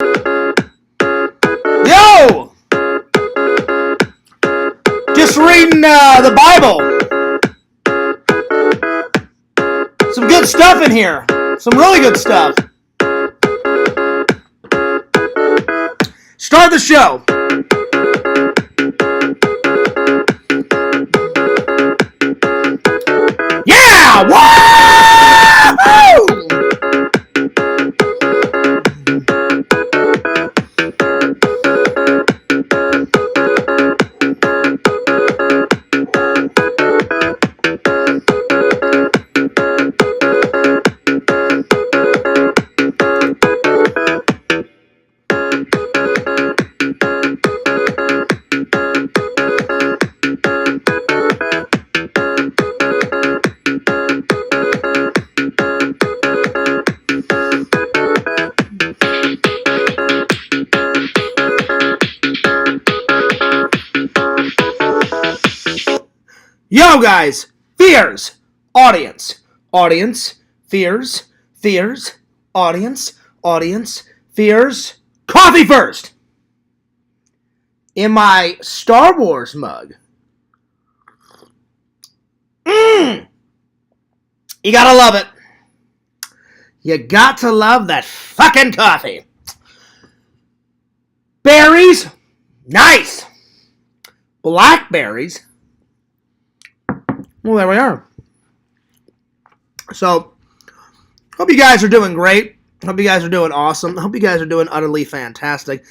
Yo! Just reading the Bible. Some good stuff in here. Some really good stuff. Start the show. Yeah! Woo! Yo, guys, fears, audience, fears, audience, fears, coffee first. In my Star Wars mug. You gotta love it. You got to love that fucking coffee. Berries, nice. Blackberries. Well, there we are. So, hope you guys are doing great. Hope you guys are doing awesome. Hope you guys are doing utterly fantastic.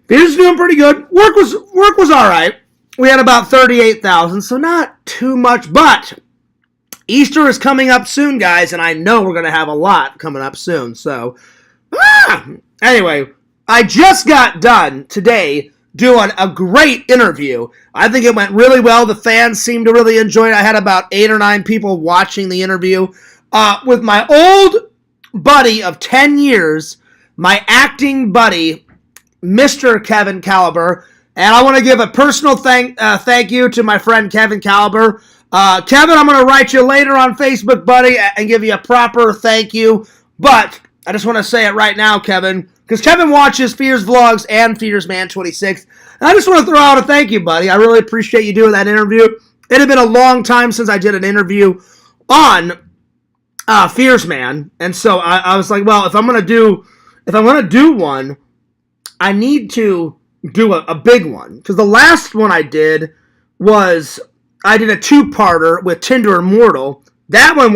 Beers doing pretty good. Work was all right. We had about 38,000, so not too much. But Easter is coming up soon, guys, and I know we're going to have a lot coming up soon. So, anyway, I just got done today doing a great interview. I think it went really well. The fans seemed to really enjoy it. I had about 8 or 9 people watching the interview with my old buddy of 10 years, my acting buddy, Mr. Kevin Caliber. And I want to give a personal thank you to my friend Kevin Caliber. Kevin, I'm going to write you later on Facebook, buddy, and give you a proper thank you. But I just want to say it right now, Kevin, because Kevin watches Fears Vlogs and Fears Man 26. And I just want to throw out a thank you, buddy. I really appreciate you doing that interview. It had been a long time since I did an interview on Fears Man. And so I was like, well, if I'm going to do one, I need to do a big one. Because the last one I did was, I did a 2-parter with Tinder Immortal. That one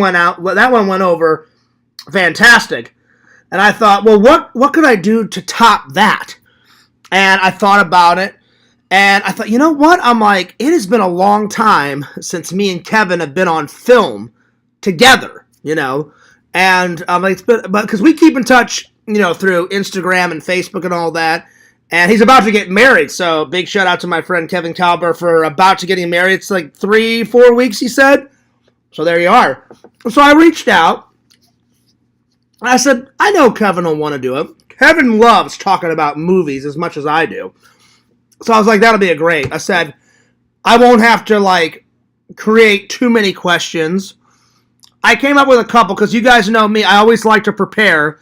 went over fantastic. And I thought, well, what could I do to top that? And I thought about it. And I thought, you know what? I'm like, it has been a long time since me and Kevin have been on film together, you know? And I'm like, but because we keep in touch, you know, through Instagram and Facebook and all that. And he's about to get married. So big shout out to my friend Kevin Caliber for about to getting married. It's like 3-4 weeks, he said. So there you are. So I reached out. I said, I know Kevin will want to do it. Kevin loves talking about movies as much as I do. So I was like, that'll be a great. I said, I won't have to, like, create too many questions. I came up with a couple, because you guys know me. I always like to prepare,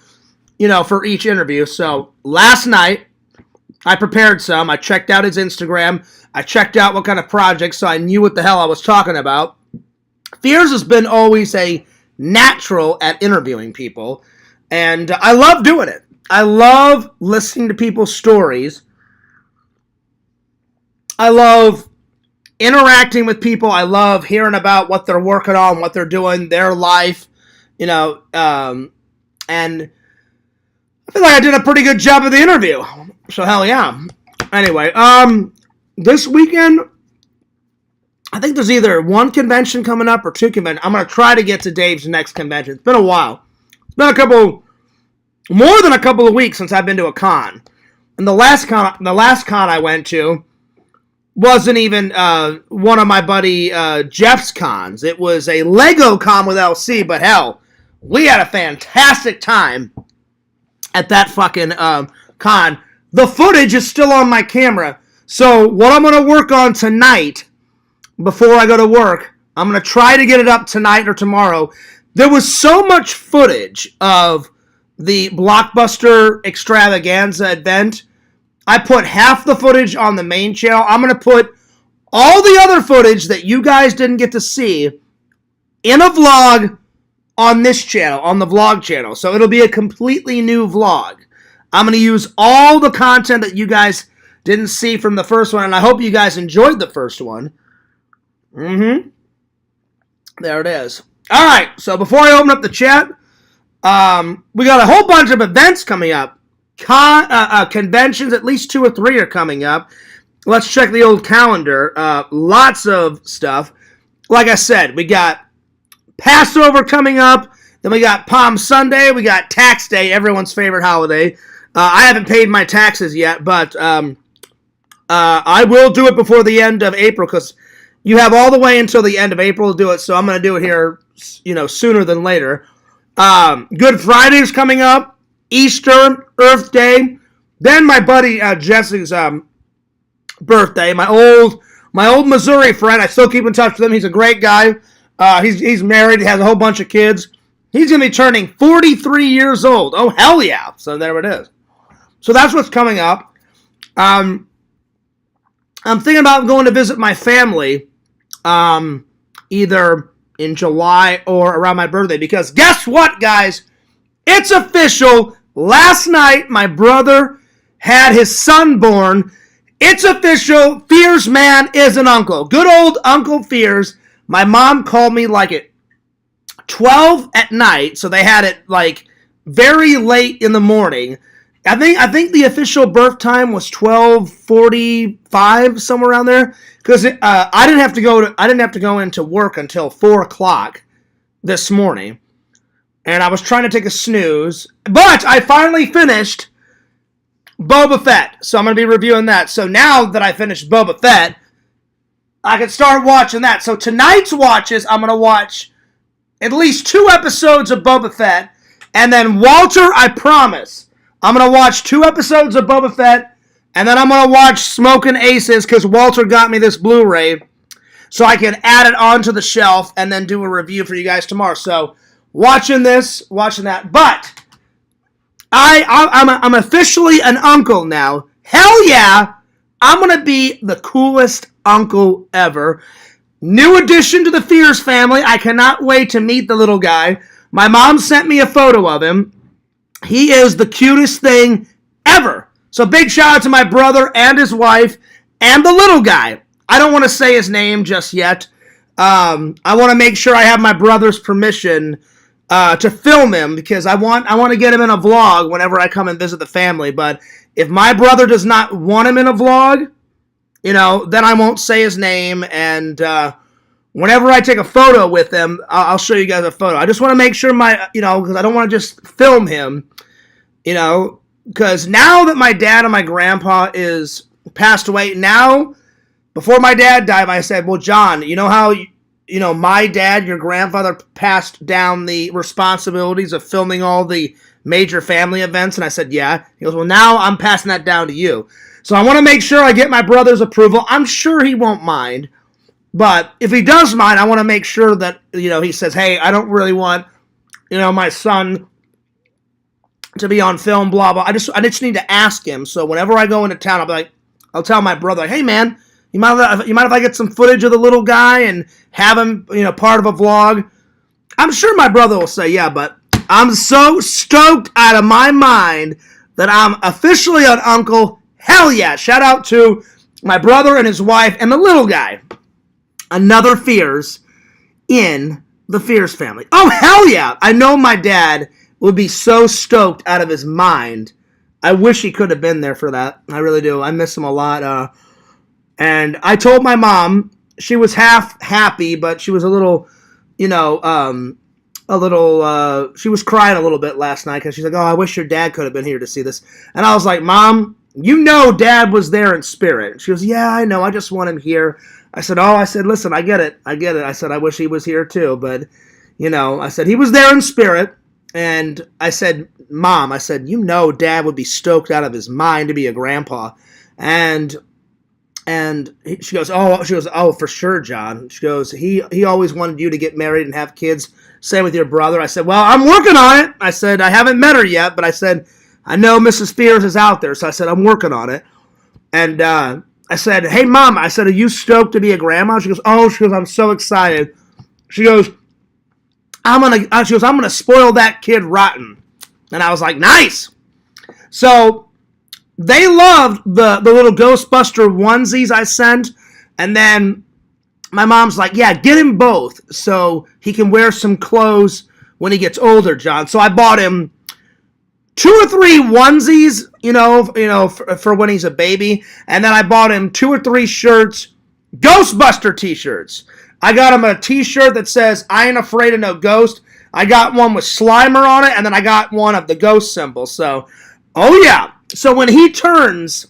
you know, for each interview. So last night, I prepared some. I checked out his Instagram. I checked out what kind of projects, so I knew what the hell I was talking about. Fears has been always a natural at interviewing people, and I love doing it. I love listening to people's stories. I love interacting with people. I love hearing about what they're working on, what they're doing, their life, you know, and I feel like I did a pretty good job of the interview, so hell yeah. Anyway, this weekend, I think there's either one convention coming up or 2 conventions. I'm going to try to get to Dave's next convention. It's been a while. It's been more than a couple of weeks since I've been to a con. And the last con I went to wasn't even one of my buddy Jeff's cons. It was a Lego con with LC, but hell, we had a fantastic time at that fucking con. The footage is still on my camera. So what I'm going to work on tonight, before I go to work, I'm going to try to get it up tonight or tomorrow. There was so much footage of the Blockbuster Extravaganza event, I put half the footage on the main channel. I'm going to put all the other footage that you guys didn't get to see in a vlog on this channel, on the vlog channel. So it'll be a completely new vlog. I'm going to use all the content that you guys didn't see from the first one, and I hope you guys enjoyed the first one. There it is. All right, so before I open up the chat, we got a whole bunch of events coming up. Conventions, at least 2 or 3 are coming up. Let's check the old calendar. Lots of stuff. Like I said, we got Passover coming up. Then we got Palm Sunday. We got Tax Day, everyone's favorite holiday. I haven't paid my taxes yet, but I will do it before the end of April because you have all the way until the end of April to do it, so I'm going to do it here, sooner than later. Good Friday is coming up. Easter, Earth Day. Then my buddy Jesse's birthday. My old Missouri friend. I still keep in touch with him. He's a great guy. He's married. He has a whole bunch of kids. He's going to be turning 43 years old. Oh, hell yeah. So there it is. So that's what's coming up. I'm thinking about going to visit my family either in July or around my birthday because guess what, guys? It's official. Last night, my brother had his son born. It's official. Fears man is an uncle. Good old Uncle Fears. My mom called me like at 12 at night, so they had it like very late in the morning. I think the official birth time was 12:45, somewhere around there, because I didn't have to go into work until 4:00 this morning, and I was trying to take a snooze, but I finally finished Boba Fett, so I'm going to be reviewing that. So now that I finished Boba Fett, I can start watching that. So tonight's watches, I'm going to watch at least 2 episodes of Boba Fett, and then Walter, I promise, I'm going to watch 2 episodes of Boba Fett, and then I'm going to watch Smokin' Aces, because Walter got me this Blu-ray, so I can add it onto the shelf, and then do a review for you guys tomorrow. So, watching this, watching that, but I'm officially an uncle now. Hell yeah! I'm going to be the coolest uncle ever. New addition to the Fears family. I cannot wait to meet the little guy. My mom sent me a photo of him. He is the cutest thing ever. So big shout out to my brother and his wife and the little guy. I don't want to say his name just yet. I want to make sure I have my brother's permission to film him because I want to get him in a vlog whenever I come and visit the family. But if my brother does not want him in a vlog, then I won't say his name. And whenever I take a photo with him, I'll show you guys a photo. I just want to make sure because I don't want to just film him, because now that my dad and my grandpa is passed away, before my dad died, I said, well, John, you know how, my dad, your grandfather, passed down the responsibilities of filming all the major family events? And I said, yeah. He goes, well, now I'm passing that down to you. So I want to make sure I get my brother's approval. I'm sure he won't mind. But if he does mind, I want to make sure that, he says, hey, I don't really want, my son to be on film, blah, blah. I just need to ask him. So whenever I go into town, I'll tell my brother, hey, man, you mind if I get some footage of the little guy and have him, part of a vlog? I'm sure my brother will say, yeah, but I'm so stoked out of my mind that I'm officially an uncle. Hell yeah. Shout out to my brother and his wife and the little guy. Another Fears in the Fears family. Oh, hell yeah. I know my dad would be so stoked out of his mind. I wish he could have been there for that. I really do. I miss him a lot. And I told my mom, she was half happy, but she was a little, she was crying a little bit last night because she's like, oh, I wish your dad could have been here to see this. And I was like, Mom, Dad was there in spirit. She goes, yeah, I know. I just want him here. I said, listen, I get it. I said, I wish he was here too. But, I said, he was there in spirit. And I said, Mom, Dad would be stoked out of his mind to be a grandpa. And And she goes, oh, for sure, John. She goes, he always wanted you to get married and have kids. Same with your brother. I said, well, I'm working on it. I said, I haven't met her yet, but I said, I know Mrs. Spears is out there. So I said, I'm working on it. And I said, hey, Mom, I said, are you stoked to be a grandma? She goes, I'm so excited. She goes, I'm gonna spoil that kid rotten. And I was like, nice. So they loved the little Ghostbuster onesies I sent. And then my mom's like, yeah, get him both so he can wear some clothes when he gets older, John. So I bought him 2 or 3 onesies, for when he's a baby. And then I bought him 2 or 3 shirts, Ghostbuster t-shirts. I got him a t-shirt that says, I ain't afraid of no ghost. I got one with Slimer on it, and then I got one of the ghost symbol. So, oh yeah. So when he turns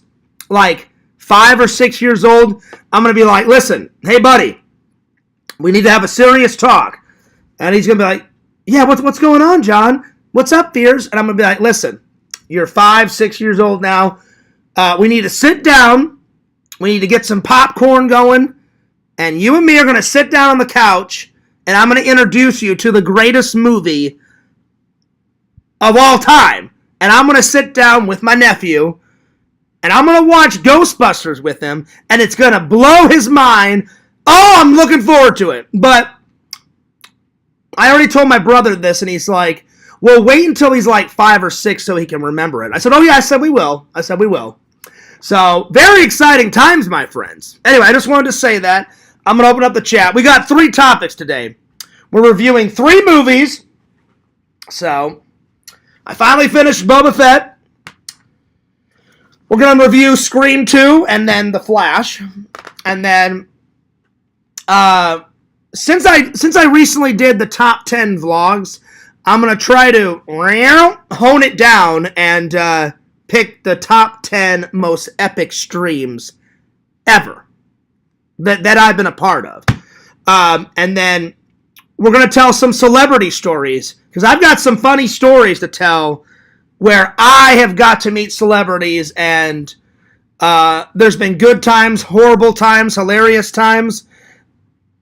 like 5 or 6 years old, I'm going to be like, listen, hey, buddy, we need to have a serious talk. And he's going to be like, yeah, what's going on, John? What's up, Fears? And I'm going to be like, listen, you're 5, 6 years old now. We need to sit down. We need to get some popcorn going. And you and me are going to sit down on the couch, and I'm going to introduce you to the greatest movie of all time. And I'm going to sit down with my nephew, and I'm going to watch Ghostbusters with him, and it's going to blow his mind. Oh, I'm looking forward to it. But I already told my brother this, and he's like, well, wait until he's like 5 or 6 so he can remember it. I said, oh, yeah, I said we will. So, very exciting times, my friends. Anyway, I just wanted to say that. I'm going to open up the chat. We got 3 topics today. We're reviewing 3 movies. So, I finally finished Boba Fett. We're going to review Scream 2 and then The Flash. And then, since I recently did the top 10 vlogs, I'm going to try to hone it down and pick the top 10 most epic streams ever that I've been a part of. And then we're going to tell some celebrity stories, because I've got some funny stories to tell where I have got to meet celebrities, and there's been good times, horrible times, hilarious times,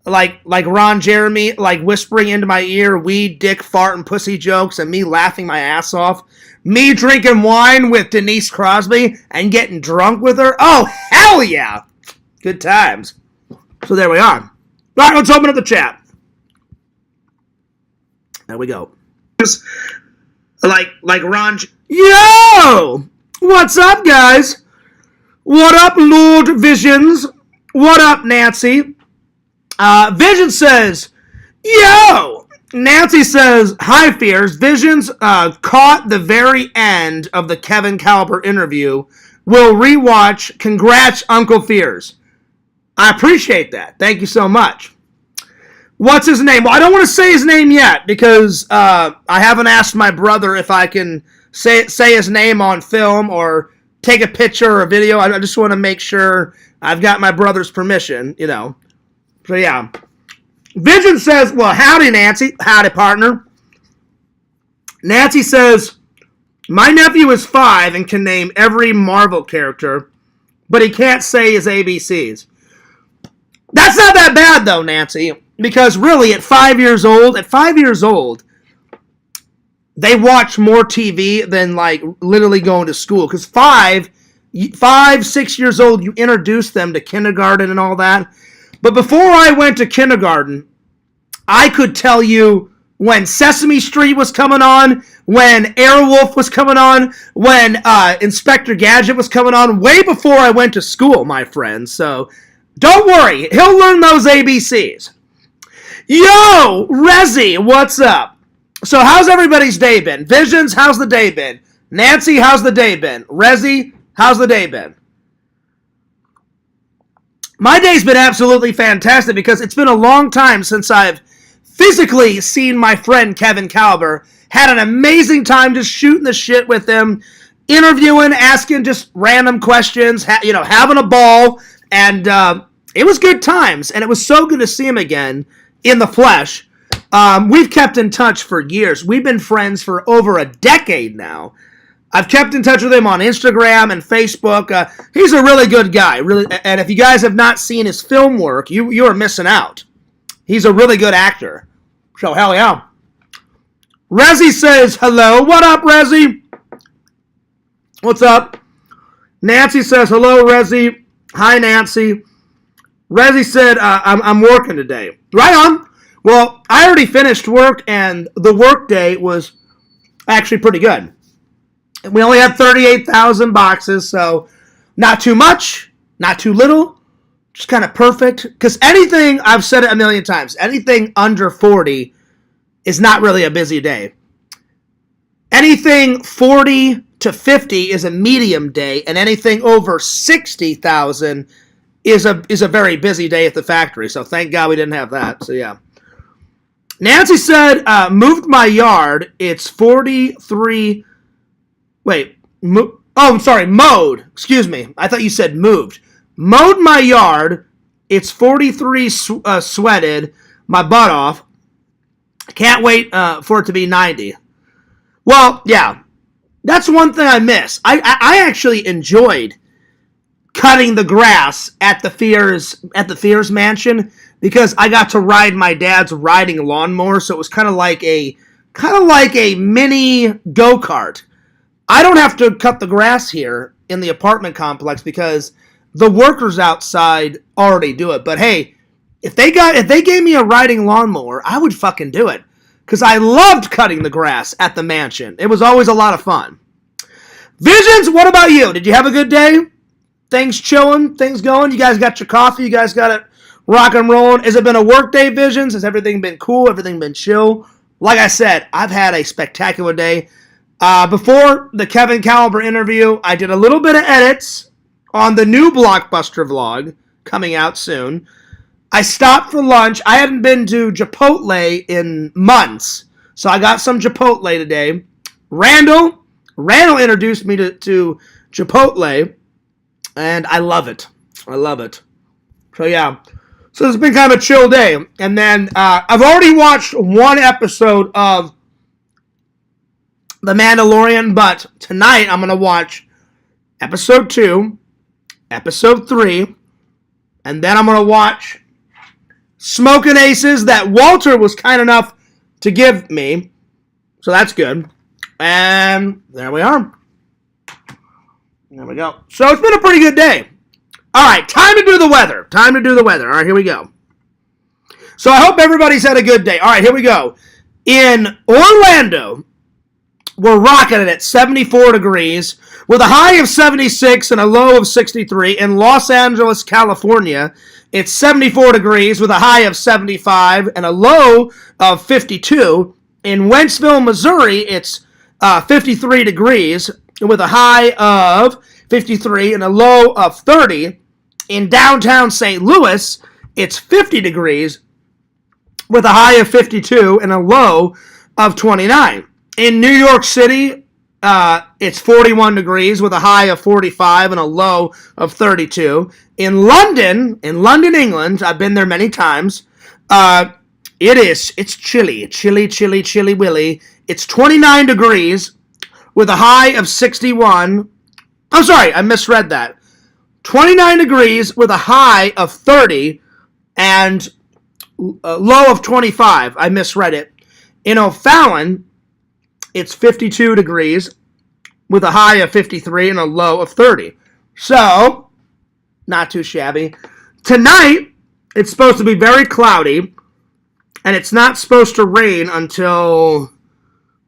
like Ron Jeremy, like whispering into my ear weed, dick, fart, and pussy jokes, and me laughing my ass off. Me drinking wine with Denise Crosby and getting drunk with her. Oh, hell yeah. Good times. So there we are. All right, let's open up the chat. There we go. Like Ron. Yo! What's up, guys? What up, Lord Visions? What up, Nancy? Vision says, yo! Nancy says, hi, Fears. Visions caught the very end of the Kevin Caliber interview. Will rewatch. Congrats, Uncle Fears. I appreciate that. Thank you so much. What's his name? Well, I don't want to say his name yet because I haven't asked my brother if I can say his name on film or take a picture or a video. I just want to make sure I've got my brother's permission, So, yeah. Vision says, well, howdy, Nancy. Howdy, partner. Nancy says, my nephew is 5 and can name every Marvel character, but he can't say his ABCs. That's not that bad, though, Nancy, because really, at 5 years old, they watch more TV than, literally going to school. Because 5, 6 years old, you introduce them to kindergarten and all that. But before I went to kindergarten, I could tell you when Sesame Street was coming on, when Airwolf was coming on, when Inspector Gadget was coming on, way before I went to school, my friends. So, don't worry. He'll learn those ABCs. Yo, Rezzy, what's up? So, how's everybody's day been? Visions, how's the day been? Nancy, how's the day been? Rezzy, how's the day been? My day's been absolutely fantastic because it's been a long time since I've physically seen my friend Kevin Caliber. Had an amazing time just shooting the shit with him, interviewing, asking just random questions, having a ball, and it was good times, and it was so good to see him again in the flesh. We've kept in touch for years. We've been friends for over a decade now. I've kept in touch with him on Instagram and Facebook. He's a really good guy. Really, and if you guys have not seen his film work, you are missing out. He's a really good actor. So, hell yeah. Rezzy says hello. What up, Rezzy? What's up? Nancy says hello, Rezzy. Hi, Nancy. Rezzy said, I'm working today. Right on. Well, I already finished work, and the work day was actually pretty good. We only had 38,000 boxes, so not too much, not too little, just kind of perfect. Because anything, I've said it a million times, anything under 40 is not really a busy day. Anything 40 to 50 is a medium day, and anything over 60,000 is a very busy day at the factory. So thank God we didn't have that. So yeah. Nancy said, moved my yard. It's 43. Wait. I'm sorry. Mowed. Excuse me. I thought you said moved. Mowed my yard. It's 43 sweated my butt off. Can't wait for it to be 90. Well, yeah. That's one thing I miss. I actually enjoyed cutting the grass at the Fears mansion because I got to ride my dad's riding lawnmower, so it was kind of like a mini go-kart. I don't have to cut the grass here in the apartment complex because the workers outside already do it. But hey, if they gave me a riding lawnmower, I would fucking do it because I loved cutting the grass at the mansion. It was always a lot of fun. Visions, what about you? Did you have a good day? Things chilling? Things going? You guys got your coffee? You guys got it rock and rolling? Has it been a work day, Visions? Has everything been cool? Everything been chill? Like I said, I've had a spectacular day. Before the Kevin Caliber interview, I did a little bit of edits on the new Blockbuster vlog coming out soon. I stopped for lunch. I hadn't been to Chipotle in months, so I got some Chipotle today. Randall introduced me to Chipotle, and I love it. I love it. So, yeah. So, it's been kind of a chill day. And then I've already watched one episode of The Mandalorian, but tonight I'm going to watch episode 2, episode 3, and then I'm going to watch Smokin' Aces that Walter was kind enough to give me. So, that's good. And there we are. There we go. So it's been a pretty good day. All right, time to do the weather. All right, here we go. So I hope everybody's had a good day. All right, here we go. In Orlando, we're rocking it at 74 degrees with a high of 76 and a low of 63. In Los Angeles, California, it's 74 degrees with a high of 75 and a low of 52. In Wentzville, Missouri, it's 53 degrees with a high of 53 and a low of 30. In downtown St. Louis, it's 50 degrees with a high of 52 and a low of 29. In New York City, it's 41 degrees with a high of 45 and a low of 32. In London, England, I've been there many times, it's chilly willy. It's 29 degrees with a high of 61. I'm sorry, I misread that. 29 degrees with a high of 30 and a low of 25. I misread it. In O'Fallon, it's 52 degrees with a high of 53 and a low of 30. So, not too shabby. Tonight, it's supposed to be very cloudy, and it's not supposed to rain until...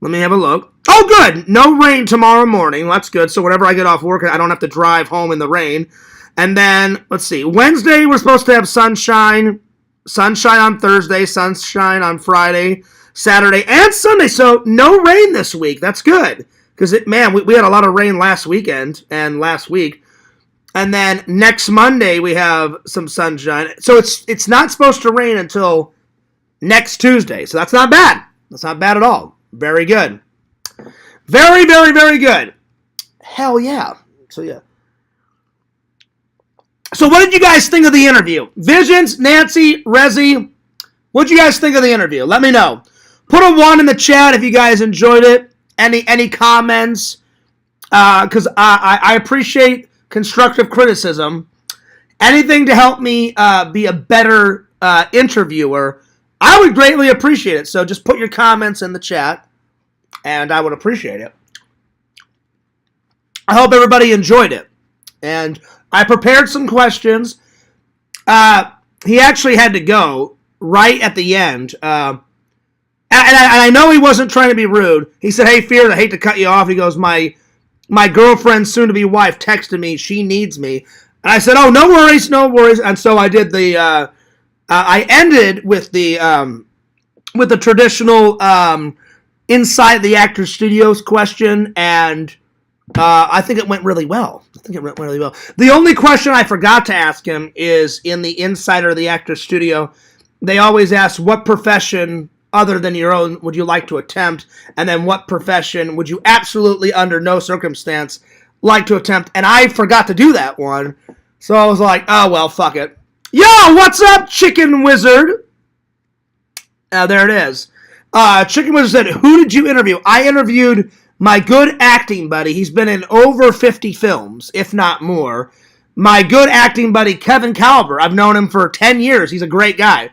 Let me have a look. Oh, good. No rain tomorrow morning. That's good. So whenever I get off work, I don't have to drive home in the rain. And then, let's see. Wednesday, we're supposed to have sunshine. Sunshine on Thursday. Sunshine on Friday, Saturday, and Sunday. So no rain this week. That's good. Because, we had a lot of rain last weekend and last week. And then next Monday, we have some sunshine. So it's not supposed to rain until next Tuesday. So that's not bad. That's not bad at all. Very good. Very, very, very good. Hell yeah. So, yeah. So, what did you guys think of the interview? Visions, Nancy, Rezzy, what did you guys think of the interview? Let me know. Put a 1 in the chat if you guys enjoyed it. Any comments? because I appreciate constructive criticism. Anything to help me be a better interviewer, I would greatly appreciate it. So just put your comments in the chat, and I would appreciate it. I hope everybody enjoyed it. And I prepared some questions. He actually had to go right at the end. And I know he wasn't trying to be rude. He said, "Hey, Fear, I hate to cut you off." He goes, my girlfriend's soon-to-be wife texted me. She needs me. And I said, "Oh, no worries, no worries." And so I did the, I ended with the traditional inside the actor studios question, and I think it went really well. The only question I forgot to ask him is in the Insider of the Actor Studio, they always ask, what profession other than your own would you like to attempt? And then what profession would you absolutely under no circumstance like to attempt? And I forgot to do that one. So I was like, oh, well, fuck it. Yo, what's up, Chicken Wizard? There it is. Chicken Wizard said, who did you interview? I interviewed my good acting buddy. He's been in over 50 films, if not more. My good acting buddy, Kevin Caliber. I've known him for 10 years. He's a great guy.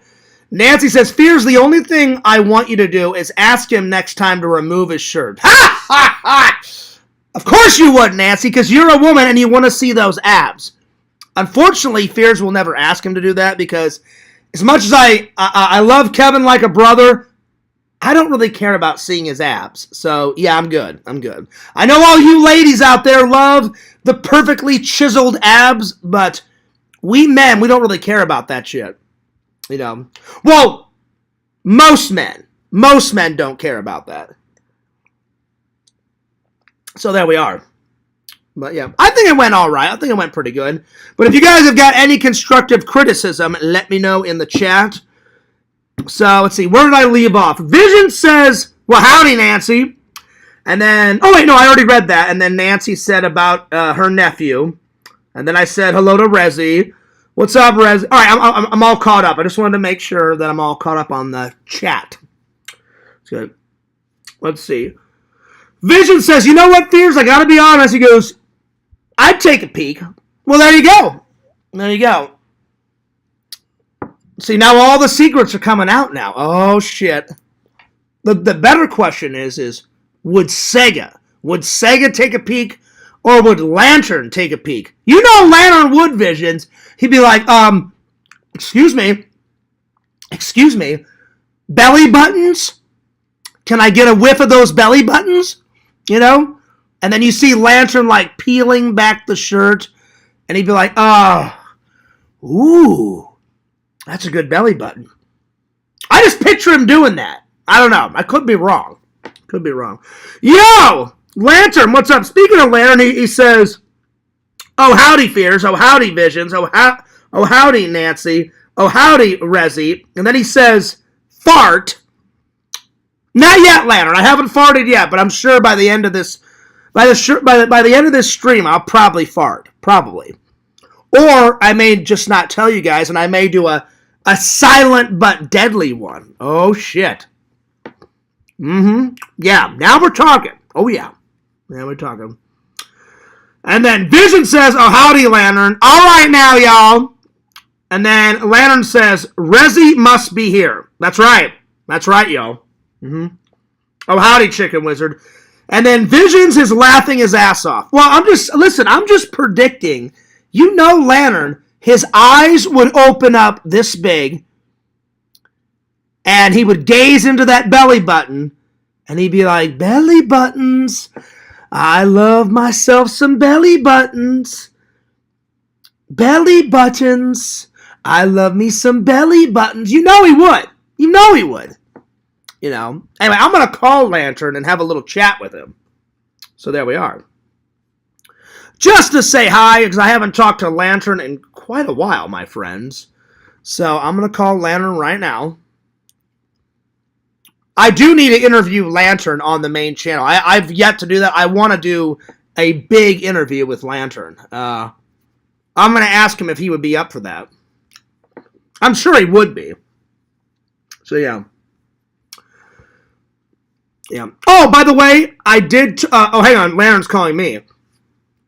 Nancy says, Fears, the only thing I want you to do is ask him next time to remove his shirt. Ha! Ha! Ha! Of course you would, Nancy, because you're a woman and you want to see those abs. Unfortunately, Fears will never ask him to do that because as much as I love Kevin like a brother, I don't really care about seeing his abs. So, yeah, I'm good. I know all you ladies out there love the perfectly chiseled abs, but we men, we don't really care about that shit. You know. Well, most men don't care about that. So there we are. But yeah, I think it went all right. I think it went pretty good. But if you guys have got any constructive criticism, let me know in the chat. So, let's see. Where did I leave off? Vision says, well, howdy, Nancy. And then, oh, wait, no, I already read that. And then Nancy said about her nephew. And then I said hello to Rezzy. What's up, Rez? All right, I'm all caught up. I just wanted to make sure that I'm all caught up on the chat. Good. Let's see. Vision says, you know what, Fears? I got to be honest. He goes, I'd take a peek. Well, there you go. There you go. See, now all the secrets are coming out now. Oh, shit. The better question is would Sega take a peek, or would Lantern take a peek? You know Lantern would, Visions. He'd be like, excuse me, belly buttons? Can I get a whiff of those belly buttons? You know? And then you see Lantern, like, peeling back the shirt, and he'd be like, ooh. That's a good belly button. I just picture him doing that. I don't know. I could be wrong. Yo! Lantern, what's up? Speaking of Lantern, he says, oh, howdy, Fears. Oh, howdy, Visions. Oh, howdy, Nancy. Oh, howdy, Rezzy. And then he says, fart. Not yet, Lantern. I haven't farted yet, but I'm sure by the end of this, by the end of this stream, I'll probably fart. Probably. Or I may just not tell you guys, and I may do a silent but deadly one. Oh, shit. Yeah, now we're talking. Oh, yeah. Now we're talking. And then Vision says, oh, howdy, Lantern. All right now, y'all. And then Lantern says, Rezzy must be here. That's right. That's right, y'all. Oh, howdy, Chicken Wizard. And then Visions is laughing his ass off. Well, I'm just predicting. You know Lantern, his eyes would open up this big, and he would gaze into that belly button, and he'd be like, belly buttons, I love myself some belly buttons. Belly buttons, I love me some belly buttons. You know he would. You know. Anyway, I'm going to call Lantern and have a little chat with him. So there we are. Just to say hi, because I haven't talked to Lantern in quite a while, my friends. So I'm going to call Lantern right now. I do need to interview Lantern on the main channel. I've yet to do that. I want to do a big interview with Lantern. I'm going to ask him if he would be up for that. I'm sure he would be. So, yeah. Yeah. Oh, by the way, I did. Oh, hang on. Lantern's calling me.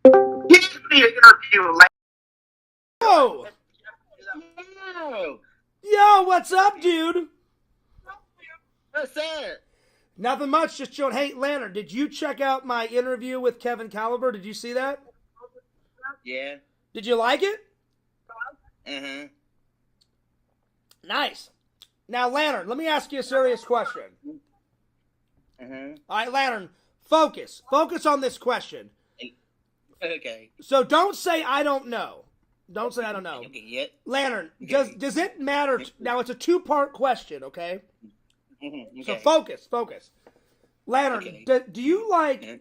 Give me an interview, like. Oh. Yo, what's up, dude? What's that? Nothing much. Just chilling. Hey, Lantern, did you check out my interview with Kevin Caliber? Did you see that? Yeah. Did you like it? Mm-hmm. Nice. Now, Lantern, let me ask you a serious question. Mm-hmm. All right, Lantern, focus. Focus on this question. Okay. So don't say I don't know. Don't say I don't know. Okay, yet. Lantern, does it matter? Now, it's a two-part question, okay? Mm-hmm. Okay. So focus. Lantern, Okay. do you like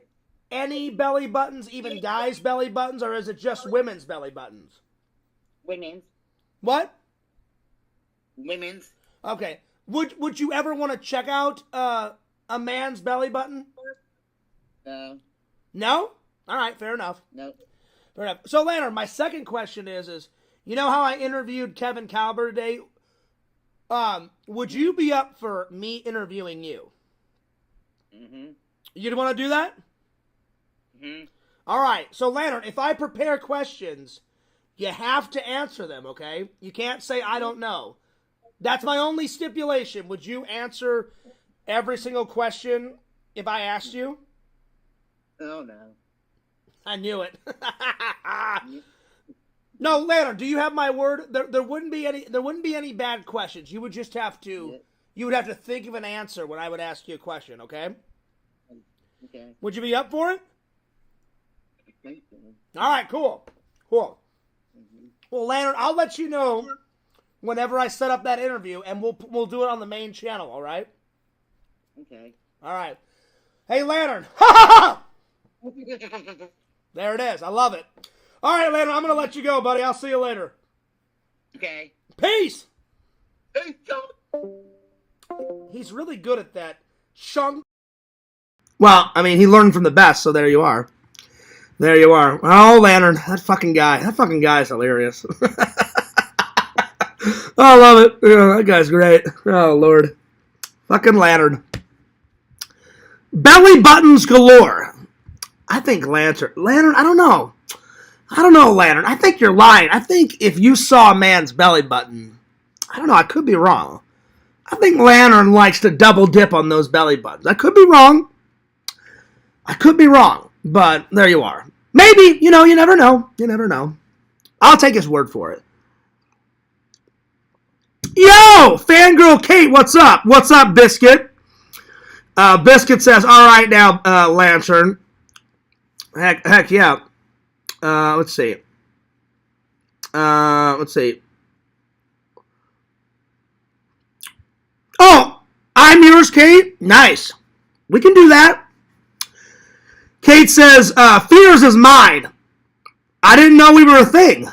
any belly buttons, even guys' belly buttons, or is it just women's belly buttons? Women's. What? Women's. Okay. Would you ever want to check out a man's belly button? No. No? All right, fair enough. No. Fair enough. So, Lantern, my second question is you know how I interviewed Kevin Caliber today? Would you be up for me interviewing you? Mm-hmm. You'd want to do that? Mm-hmm. All right. So, Lantern, if I prepare questions, you have to answer them, okay? You can't say I don't know. That's my only stipulation. Would you answer every single question if I asked you? Oh, no. I knew it. No, Lantern, do you have my word? There wouldn't be any bad questions. You would just have to think of an answer when I would ask you a question, okay? Okay. Would you be up for it? I think so. All right, cool. Mm-hmm. Well, Lantern, I'll let you know whenever I set up that interview, and we'll do it on the main channel, all right? Okay. All right. Hey, Lantern. There it is. I love it. All right, Lantern, I'm going to let you go, buddy. I'll see you later. Okay. Peace. Hey, He's really good at that. Well, I mean, he learned from the best, so there you are. There you are. Oh, Lantern, that fucking guy is hilarious. I love it. Yeah, that guy's great. Oh, Lord. Fucking Lantern. Belly buttons galore. I think Lantern, I don't know, Lantern. I think you're lying. I think if you saw a man's belly button, I don't know, I could be wrong. I think Lantern likes to double dip on those belly buttons. I could be wrong. But there you are. Maybe, you never know. I'll take his word for it. Yo, Fangirl Kate, what's up? What's up, Biscuit? Biscuit says, all right now, Lantern. Heck yeah. Let's see. Oh, I'm yours, Kate. Nice. We can do that. Kate says, Fears is mine. I didn't know we were a thing.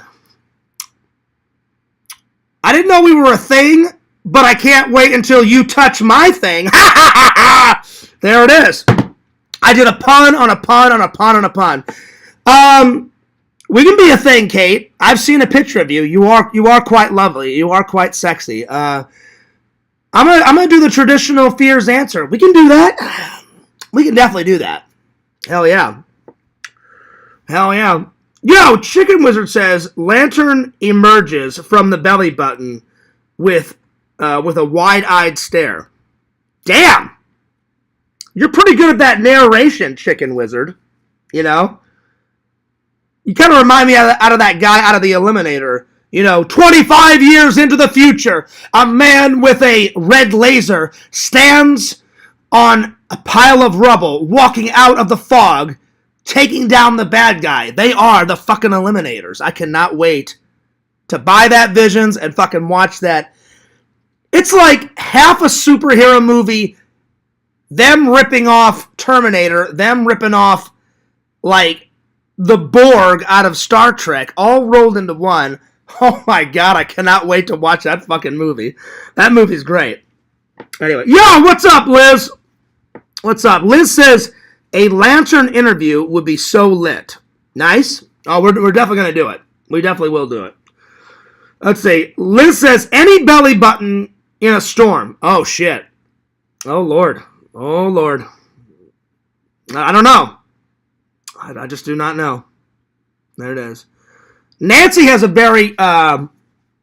But I can't wait until you touch my thing. There it is. I did a pun on a pun on a pun on a pun. We can be a thing, Kate. I've seen a picture of you. You are quite lovely. You are quite sexy. I'm gonna do the traditional Fears answer. We can do that. We can definitely do that. Hell yeah. Yo, Chicken Wizard says Lantern emerges from the belly button with a wide-eyed stare. Damn. You're pretty good at that narration, Chicken Wizard. You kind of remind me out of that guy out of the Eliminator. 25 years into the future, a man with a red laser stands on a pile of rubble, walking out of the fog, taking down the bad guy. They are the fucking Eliminators. I cannot wait to buy that Visions and fucking watch that. It's like half a superhero movie, them ripping off Terminator, them ripping off, like, the Borg out of Star Trek, all rolled into one. Oh my god, I cannot wait to watch that fucking movie. That movie's great. Anyway, yo, what's up, Liz? What's up? Liz says, a Lantern interview would be so lit. Nice. Oh, we're definitely going to do it. We definitely will do it. Let's see. Liz says, any belly button in a storm. Oh, shit. Oh, Lord. Oh, Lord. I don't know. I just do not know. There it is. Nancy has a very,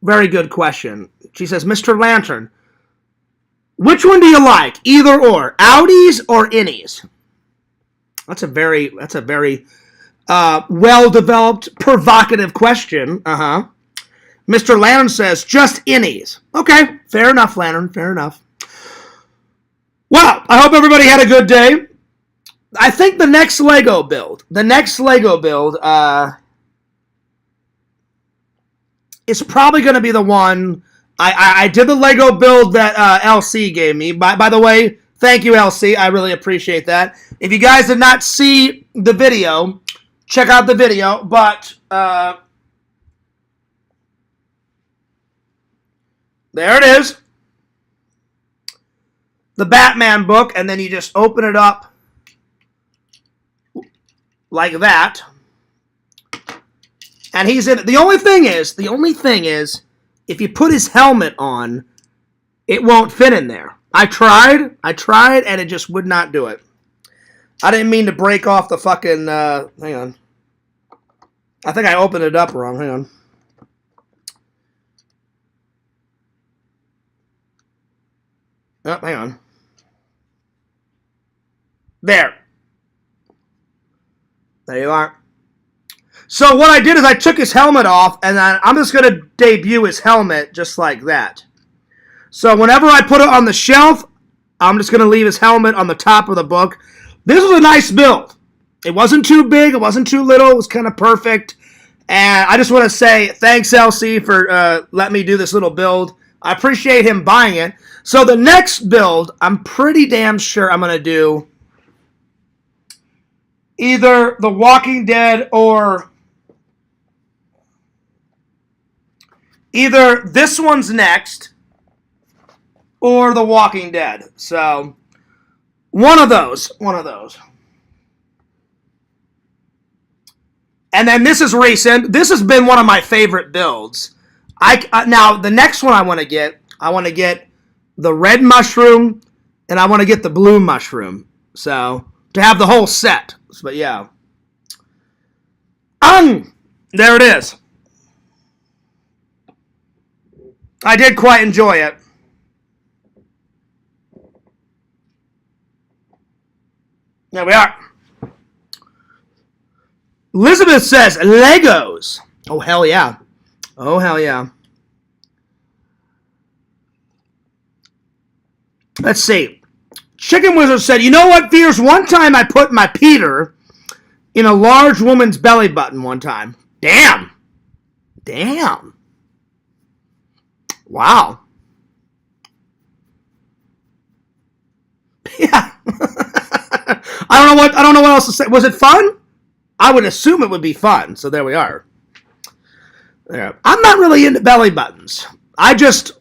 very good question. She says, Mr. Lantern, which one do you like? Either or. Outies or innies? That's a very well-developed, provocative question. Uh-huh. Mr. Lantern says, just innies. Okay, fair enough, Lantern, fair enough. Well, I hope everybody had a good day. I think the next Lego build is probably going to be the one. I did the Lego build that LC gave me. By the way, thank you, LC. I really appreciate that. If you guys did not see the video, check out the video. But there it is. The Batman book, and then you just open it up like that. And he's in it. The only thing is, if you put his helmet on, it won't fit in there. I tried, and it just would not do it. I didn't mean to break off the fucking, hang on. I think I opened it up wrong, hang on. Oh, hang on. There. There you are. So what I did is I took his helmet off, and then I'm just going to debut his helmet just like that. So whenever I put it on the shelf, I'm just going to leave his helmet on the top of the book. This was a nice build. It wasn't too big. It wasn't too little. It was kind of perfect. And I just want to say thanks, LC, for letting me do this little build. I appreciate him buying it. So the next build, I'm pretty damn sure I'm going to do either The Walking Dead or either this one's next or The Walking Dead. So one of those. And then this is recent. This has been one of my favorite builds. Now the next one I want to get the red mushroom, and I want to get the blue mushroom. So to have the whole set. But yeah. There it is. I did quite enjoy it. There we are. Elizabeth says, Legos. Oh, hell yeah. Oh, hell yeah. Let's see. Chicken Wizard said, you know what, Fears? One time I put my Peter in a large woman's belly button one time. Damn. Wow. Yeah. I don't know what else to say. Was it fun? I would assume it would be fun. So there we are. There. I'm not really into belly buttons. I just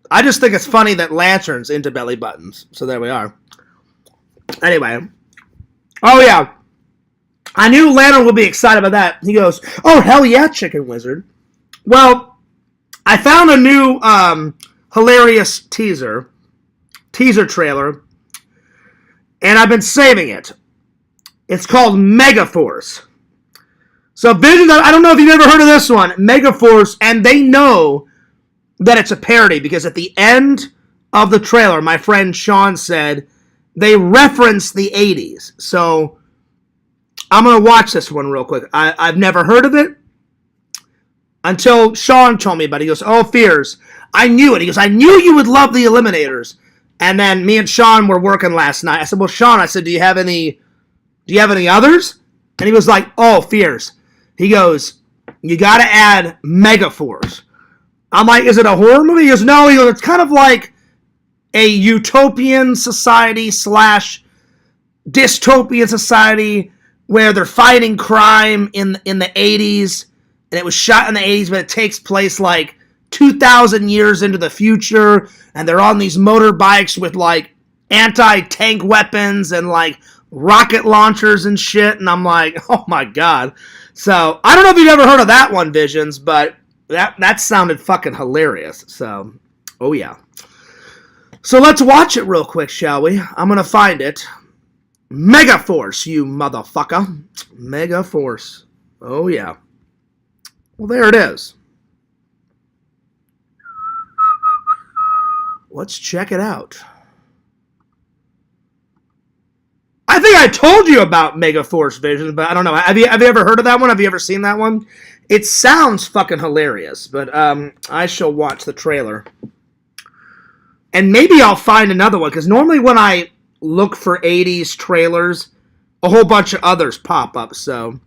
think it's funny that Lantern's into belly buttons. So there we are. Anyway. Oh, yeah. I knew Lantern would be excited about that. He goes, oh, hell yeah, Chicken Wizard. Well, I found a new hilarious teaser trailer, and I've been saving it. It's called Megaforce. So, Vision, I don't know if you've ever heard of this one, Megaforce, and they know that it's a parody because at the end of the trailer, my friend Sean said they reference the 80s. So, I'm going to watch this one real quick. I've never heard of it until Sean told me about it. He goes, oh, Fears, I knew it. He goes, I knew you would love the Eliminators. And then me and Sean were working last night. I said, well, Sean, I said, do you have any others? And he was like, oh, Fears. He goes, you got to add Megaforce. I'm like, is it a horror movie? He goes, no. He goes, it's kind of like a utopian society / dystopian society where they're fighting crime in the 80s. And it was shot in the 80s, but it takes place like 2,000 years into the future. And they're on these motorbikes with like anti-tank weapons and like rocket launchers and shit. And I'm like, oh my God. So I don't know if you've ever heard of that one, Visions, but that sounded fucking hilarious. So, oh yeah. So let's watch it real quick, shall we? I'm going to find it. Mega Force, you motherfucker. Mega Force. Oh, yeah. Well, there it is. Let's check it out. I think I told you about Mega Force Vision, but I don't know. Have you ever heard of that one? Have you ever seen that one? It sounds fucking hilarious, but I shall watch the trailer. And maybe I'll find another one, because normally when I look for 80s trailers, a whole bunch of others pop up. So,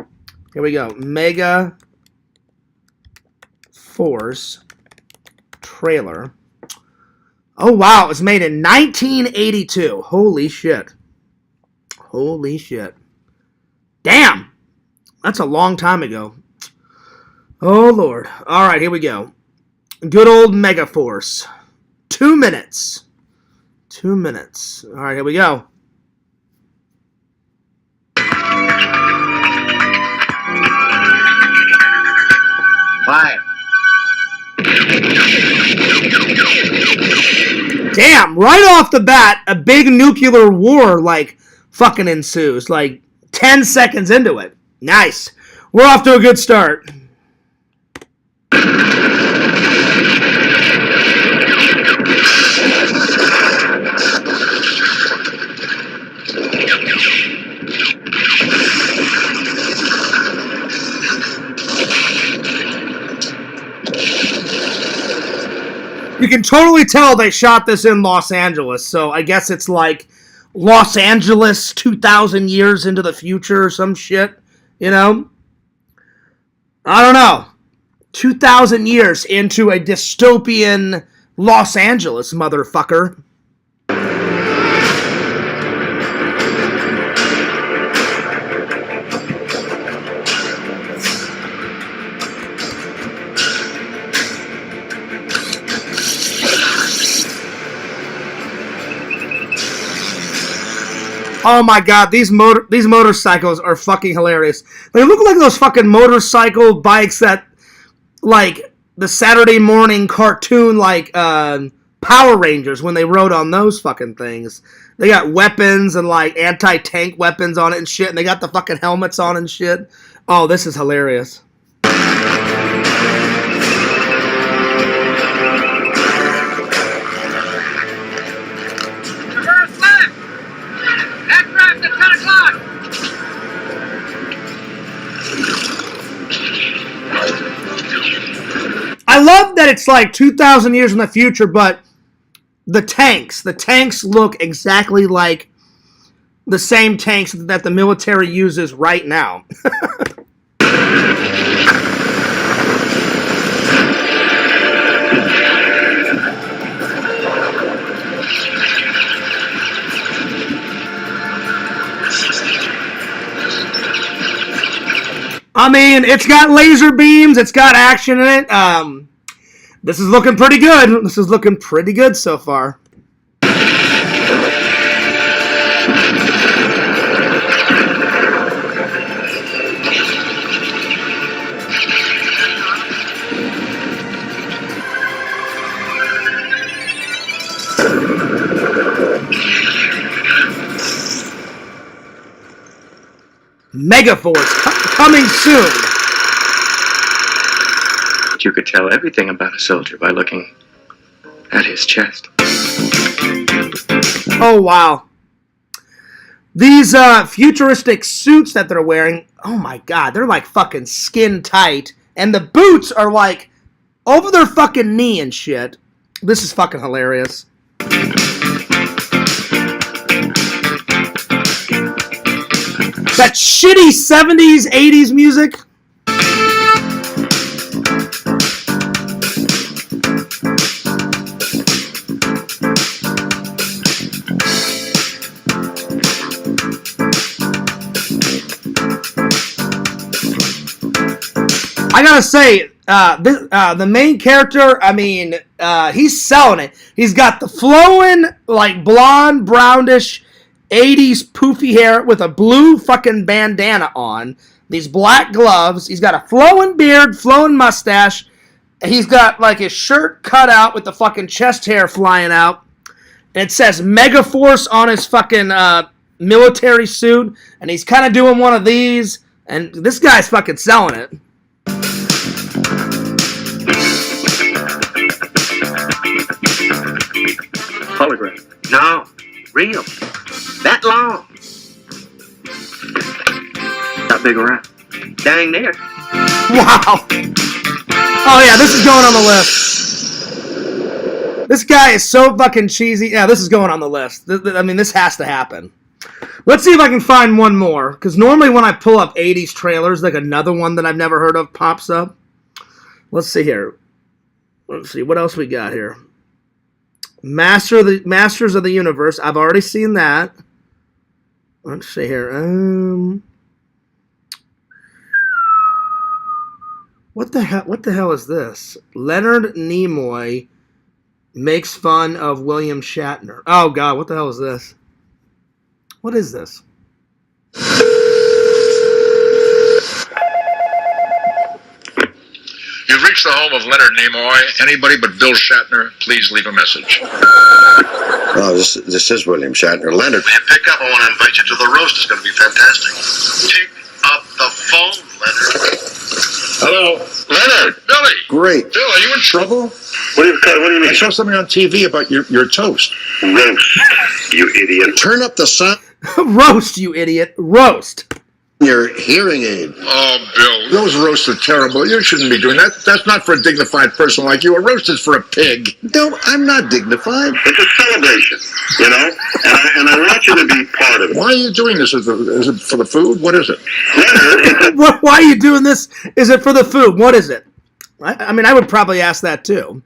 here we go. Mega Force trailer. Oh, wow. It was made in 1982. Holy shit. Holy shit. Damn. That's a long time ago. Oh, Lord. All right, here we go. Good old Mega Force. 2 minutes. 2 minutes. All right, here we go. Fire. Damn, right off the bat, a big nuclear war, like, fucking ensues. Like, 10 seconds into it. Nice. We're off to a good start. You can totally tell they shot this in Los Angeles, so I guess it's like Los Angeles 2,000 years into the future or some shit, you know? I don't know. 2,000 years into a dystopian Los Angeles, motherfucker. Oh my god, these motorcycles are fucking hilarious. They look like those fucking motorcycle bikes that, like, the Saturday morning cartoon, like, Power Rangers when they rode on those fucking things. They got weapons and, like, anti-tank weapons on it and shit, and they got the fucking helmets on and shit. Oh, this is hilarious. I love that it's like 2,000 years in the future, but the tanks look exactly like the same tanks that the military uses right now. I mean, it's got laser beams, it's got action in it. This is looking pretty good. This is looking pretty good so far. Megaforce coming soon. You could tell everything about a soldier by looking at his chest. Oh, wow. These futuristic suits that they're wearing, oh my god, they're like fucking skin tight. And the boots are like over their fucking knee and shit. This is fucking hilarious. That shitty 70s, 80s music. I gotta say, the main character, I mean, he's selling it. He's got the flowing, like, blonde, brownish, 80s poofy hair with a blue fucking bandana on. These black gloves. He's got a flowing beard, flowing mustache. He's got, like, his shirt cut out with the fucking chest hair flying out. And it says Megaforce on his fucking military suit, and he's kind of doing one of these, and this guy's fucking selling it. Hologram. No, real. That long. That big around. Dang near. Wow. Oh yeah, this is going on the list. This guy is so fucking cheesy. Yeah, this is going on the list. I mean, this has to happen. Let's see if I can find one more, because normally when I pull up 80s trailers, like another one that I've never heard of pops up. Let's see here. Let's see, what else we got here? Masters of the Universe. I've already seen that. Let's see here. What the hell is this? Leonard Nimoy makes fun of William Shatner. Oh god, what the hell is this? What is this? You've reached the home of Leonard Nimoy. Anybody but Bill Shatner, please leave a message. Oh, this is William Shatner. Leonard. Man, pick up. I want to invite you to the roast. It's going to be fantastic. Pick up the phone, Leonard. Hello. Leonard. Billy. Great. Bill, are you in trouble? What do you mean? I saw something on TV about your toast. Roast, you idiot. Turn up the sound. Roast, you idiot. Roast. Your hearing aid. Oh, Bill, those roasts are terrible. You shouldn't be doing that. That's not for a dignified person like you. A roast is for a pig. No, I'm not dignified. It's a celebration, you know, and I want you to be part of it. Why are you doing this? Is it for the food? What is it? Why are you doing this? Is it for the food? What is it? I mean, I would probably ask that too.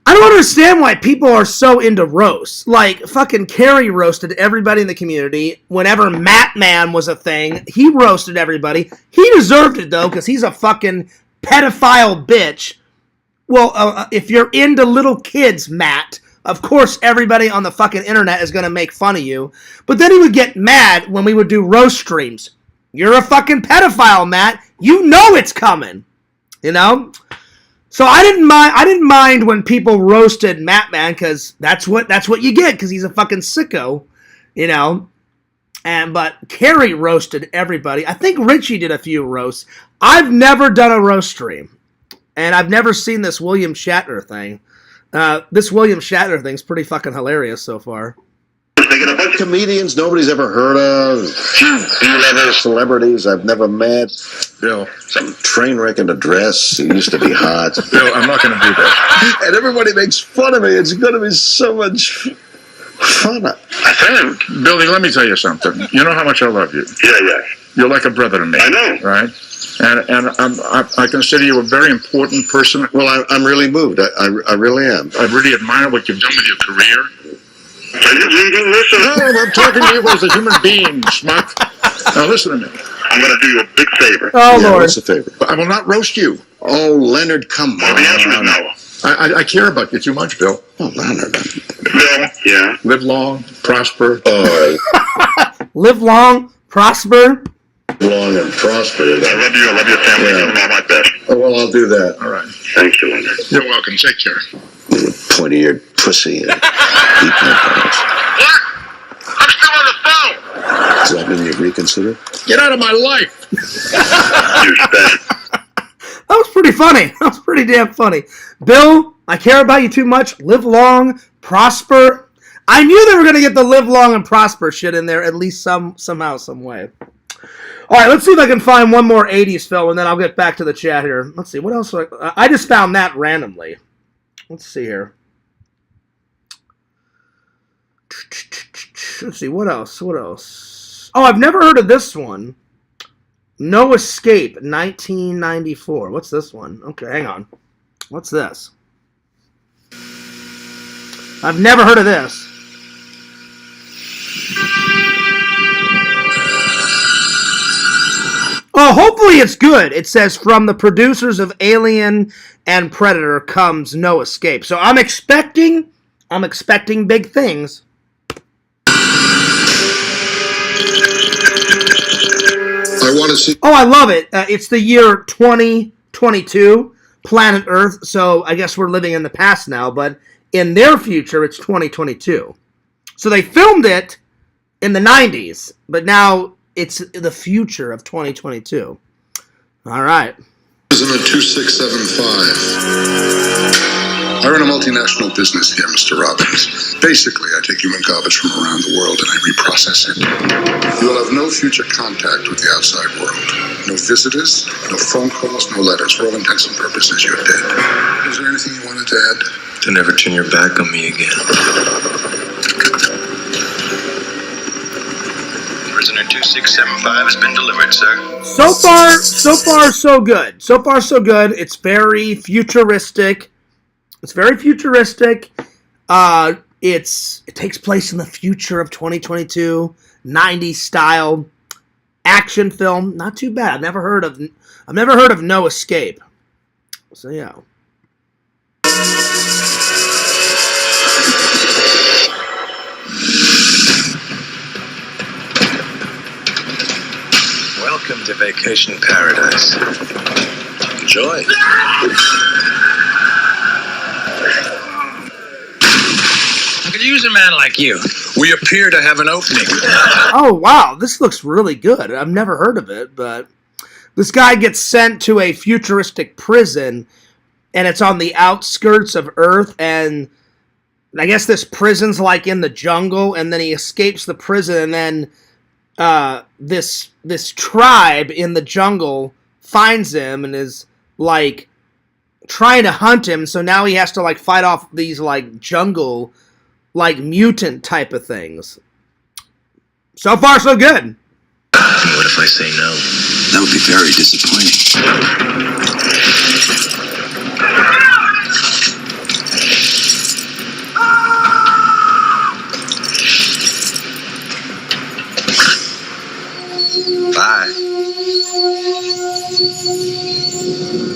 I don't understand why people are so into roasts. Like, fucking Carrie roasted everybody in the community. Whenever Matt Man was a thing, he roasted everybody. He deserved it, though, because he's a fucking pedophile bitch. Well, if you're into little kids, Matt, of course everybody on the fucking internet is going to make fun of you. But then he would get mad when we would do roast streams. You're a fucking pedophile, Matt. You know it's coming. You know? So I didn't mind when people roasted Matt Man, because that's what you get, because he's a fucking sicko, you know. But Carrie roasted everybody. I think Richie did a few roasts. I've never done a roast stream, and I've never seen this William Shatner thing. This William Shatner thing's pretty fucking hilarious so far. A bunch of comedians nobody's ever heard of. B-level celebrities I've never met. Bill, Some train wreck in a dress. He used to be hot. Bill, I'm not going to do that. And everybody makes fun of me. It's going to be so much fun. I think, Billy, let me tell you something. You know how much I love you. Yeah. You're like a brother to me. I know. Right? And I consider you a very important person. Well, I'm really moved. I really am. I really admire what you've done with your career. Are you reading this? No, I'm talking to you as a human being, schmuck. Now listen to me. I'm going to do you a big favor. Oh, Yeah, Lord. what's the favor? I will not roast you. Oh, Leonard, come Well, the answer is on. no. I care about you too much, Bill. Oh, Leonard. Bill, yeah. Live long, prosper. Live long, prosper. Long and prosper. I love you. I love your family. Yeah. Give them all my best. Oh, well, I'll do that. All right. Thank you, Leonard. You're welcome. Take care. Pointy-eared pussy. And eat my balls. What? I'm still on the phone. Does that mean you've reconsidered? Get out of my life. Douchebag. That was pretty funny. That was pretty damn funny. Bill, I care about you too much. Live long, prosper. I knew they were going to get the live long and prosper shit in there at least somehow, some way. All right, let's see if I can find one more 80s film, and then I'll get back to the chat here. Let's see, what else? I just found that randomly. Let's see here. Let's see, what else? Oh, I've never heard of this one. No Escape, 1994. What's this one? Okay, hang on. What's this? I've never heard of this. Oh, hopefully it's good. It says, from the producers of Alien and Predator comes No Escape. So I'm expecting big things. I want to see. Oh, I love it. It's the year 2022, planet Earth. So I guess we're living in the past now, but in their future, it's 2022. So they filmed it in the 90s, but now it's the future of 2022. All right. Prisoner 2675. I run a multinational business here, Mr. Robbins. Basically, I take human garbage from around the world and I reprocess it. You will have no future contact with the outside world. No visitors, no phone calls, no letters. For all intents and purposes, you're dead. Is there anything you wanted to add? To never turn your back on me again. Prisoner 2675 has been delivered, sir. So far, so good. So far, so good. It's very futuristic. It takes place in the future of 2022, 90s style action film. Not too bad. I've never heard of No Escape. So yeah. Welcome to vacation paradise. Enjoy. I could use a man like you. We appear to have an opening. Oh, wow. This looks really good. I've never heard of it, but this guy gets sent to a futuristic prison, and it's on the outskirts of Earth, and I guess this prison's like in the jungle, and then he escapes the prison, and then this tribe in the jungle finds him and is like trying to hunt him, so now he has to like fight off these like jungle like mutant type of things. So far so good. What if I say no? That would be very disappointing. Bye.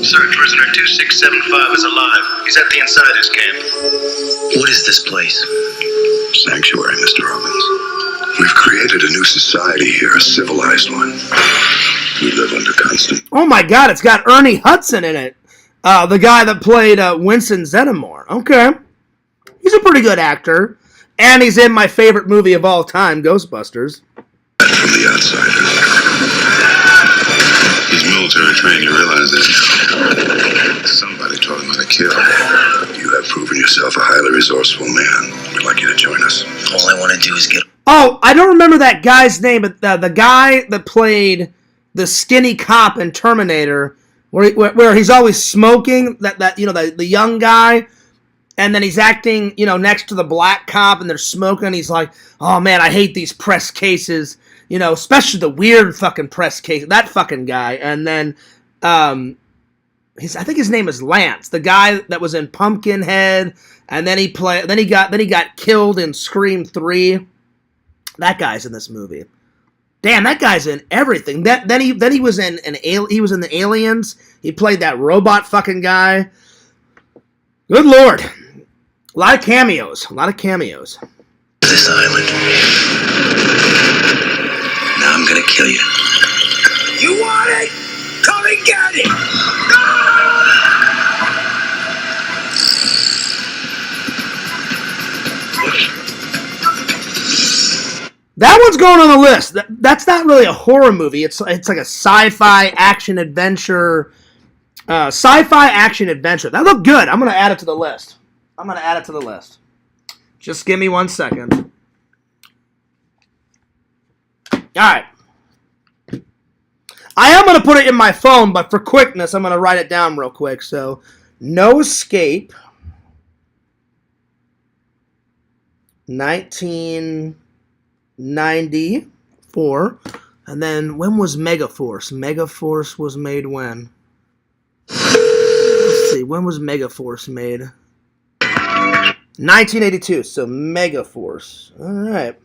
Sir, prisoner 2675 is alive. He's at the insiders camp. What is this place? Sanctuary, Mr. Robbins. We've created a new society here, a civilized one. We live under constant... Oh my god, it's got Ernie Hudson in it. The guy that played Winston Zeddemore. Okay. He's a pretty good actor. And he's in my favorite movie of all time, Ghostbusters. From the outside. He's military trained, you realize that. Somebody taught him how to kill. You have proven yourself a highly resourceful man. We'd like you to join us. All I want to do is get... Oh, I don't remember that guy's name, but the guy that played the skinny cop in Terminator, where he's always smoking, that you know, the young guy, and then he's acting, you know, next to the black cop, and they're smoking. He's like, oh man, I hate these press cases, you know, especially the weird fucking press case. That fucking guy, and then I think his name is Lance, the guy that was in Pumpkinhead, and then he got killed in Scream 3. That guy's in this movie. Damn, that guy's in everything. Then he was in he was in the Aliens. He played that robot fucking guy. Good lord. A lot of cameos. This island. Now I'm gonna kill you. You want it? Come and get it! That one's going on the list. That's not really a horror movie. It's like a sci-fi action adventure. That looked good. I'm gonna add it to the list. Just give me 1 second. All right. I am gonna put it in my phone, but for quickness, I'm gonna write it down real quick. So, No Escape. 1994. And then when was Megaforce? Megaforce was made when? Let's see. When was Megaforce made? 1982. So Megaforce. All right.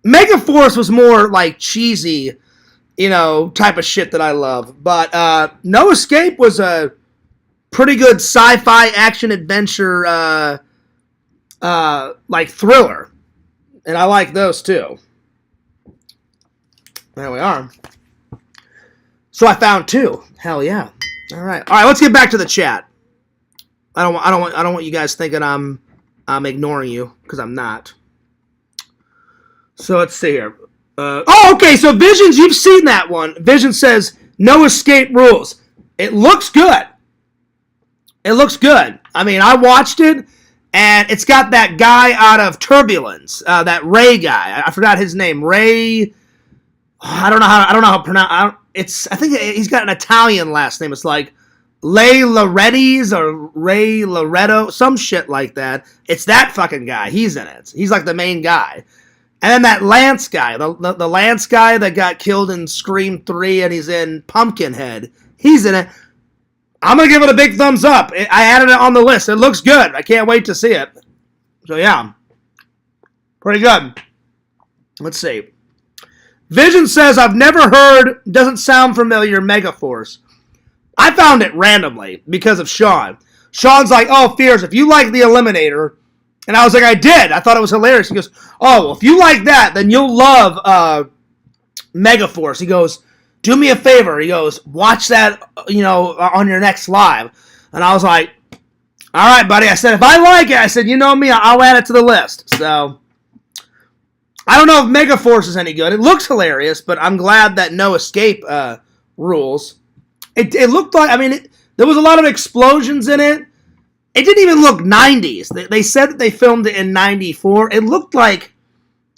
Megaforce was more like cheesy, you know, type of shit that I love. But No Escape was a pretty good sci-fi action adventure like thriller. And I like those too. There we are. So I found two. Hell yeah. All right, let's get back to the chat. I don't want you guys thinking I'm ignoring you, because I'm not. So let's see here. Okay, so Visions, you've seen that one. Vision says, no escape rules. It looks good. It looks good. I mean, I watched it, and it's got that guy out of Turbulence, that Ray guy. I forgot his name. Ray. I don't know how to pronounce. I think he's got an Italian last name. It's like Lay Loretti's or Ray Loretto, some shit like that. It's that fucking guy. He's in it. He's like the main guy. And then that Lance guy, the Lance guy that got killed in Scream 3, and he's in Pumpkinhead. He's in it. I'm going to give it a big thumbs up. I added it on the list. It looks good. I can't wait to see it. So, yeah. Pretty good. Let's see. Vision says, I've never heard, doesn't sound familiar, Megaforce. I found it randomly because of Sean. Sean's like, oh, Fears, if you like The Eliminator. And I was like, I did. I thought it was hilarious. He goes, oh, well, if you like that, then you'll love Megaforce. He goes, do me a favor. He goes, watch that, on your next live. And I was like, all right, buddy. I said, if I like it, I said, you know me, I'll add it to the list. So, I don't know if Megaforce is any good. It looks hilarious, but I'm glad that no escape rules. It looked like, there was a lot of explosions in it. It didn't even look 90s. They said that they filmed it in 94. It looked like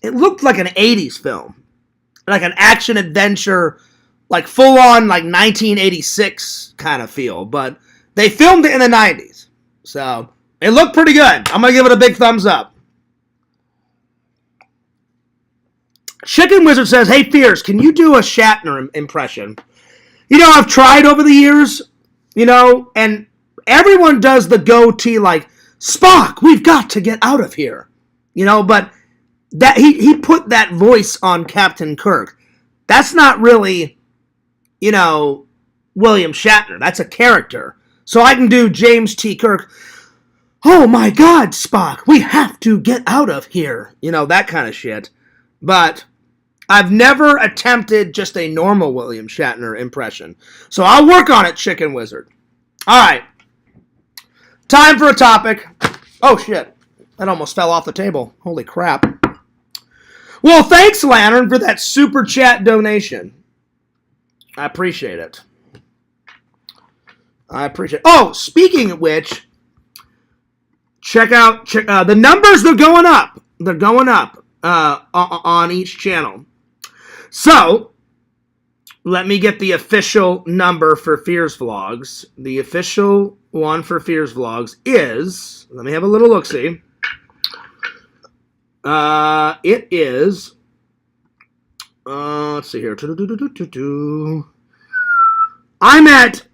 an 80s film. Like an action-adventure, like full-on, like 1986 kind of feel. But they filmed it in the 90s. So, it looked pretty good. I'm going to give it a big thumbs up. Chicken Wizard says, hey, Fears, can you do a Shatner impression? I've tried over the years, and everyone does the goatee like, Spock, we've got to get out of here. But that he put that voice on Captain Kirk. That's not really, William Shatner. That's a character. So I can do James T. Kirk. Oh my God, Spock, we have to get out of here. That kind of shit. But I've never attempted just a normal William Shatner impression. So I'll work on it, Chicken Wizard. All right. Time for a topic. Oh, shit. That almost fell off the table. Holy crap. Well, thanks, Lantern, for that super chat donation. I appreciate it. Oh, speaking of which, check out the numbers. They're going up. They're going up on each channel. So, let me get the official number for Fears Vlogs. The official one for Fears Vlogs is, let me have a little look-see. It is, let's see here. I'm at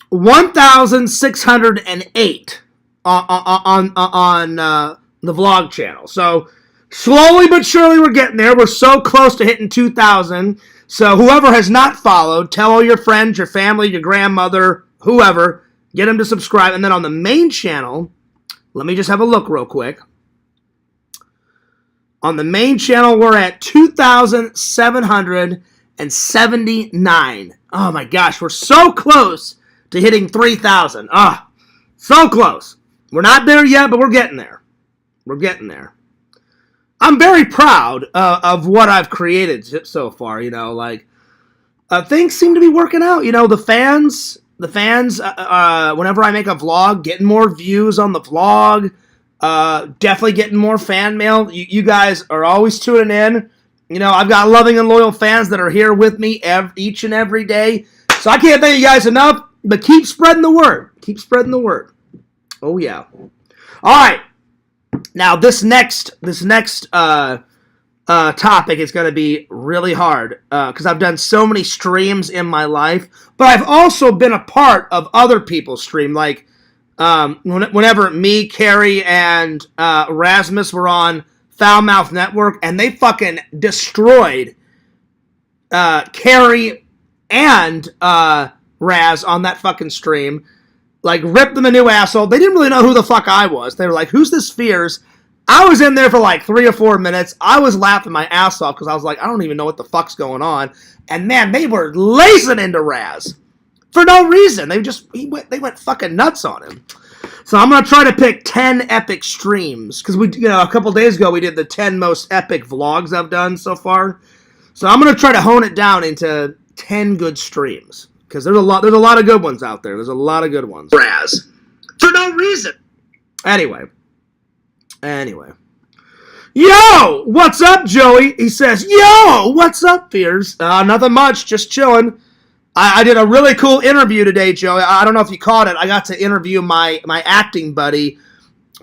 1,608 on the vlog channel. So, slowly but surely we're getting there. We're so close to hitting 2,000. So whoever has not followed, tell all your friends, your family, your grandmother, whoever, get them to subscribe. And then on the main channel, let me just have a look real quick. On the main channel, we're at 2,779. Oh my gosh, we're so close to hitting 3,000. So close. We're not there yet, but we're getting there. We're getting there. I'm very proud of what I've created so far, things seem to be working out. The fans, whenever I make a vlog, getting more views on the vlog, definitely getting more fan mail. You guys are always tuning in. I've got loving and loyal fans that are here with me each and every day. So I can't thank you guys enough, but keep spreading the word. Keep spreading the word. Oh, yeah. All right. Now, this next topic is going to be really hard because I've done so many streams in my life, but I've also been a part of other people's stream. Like whenever me, Carrie, and Rasmus were on Foul Mouth Network, and they fucking destroyed Carrie and Raz on that fucking stream. Like, ripped them a new asshole. They didn't really know who the fuck I was. They were like, who's this Fears? I was in there for like 3 or 4 minutes. I was laughing my ass off because I was like, I don't even know what the fuck's going on. And man, they were lacing into Raz for no reason. They went fucking nuts on him. So I'm going to try to pick 10 epic streams. Because a couple days ago, we did the 10 most epic vlogs I've done so far. So I'm going to try to hone it down into 10 good streams. Because there's a lot of good ones out there. There's a lot of good ones. Raz. For no reason. Anyway. Yo! What's up, Joey? He says, yo! What's up, Fears? Nothing much. Just chilling. I did a really cool interview today, Joey. I don't know if you caught it. I got to interview my acting buddy,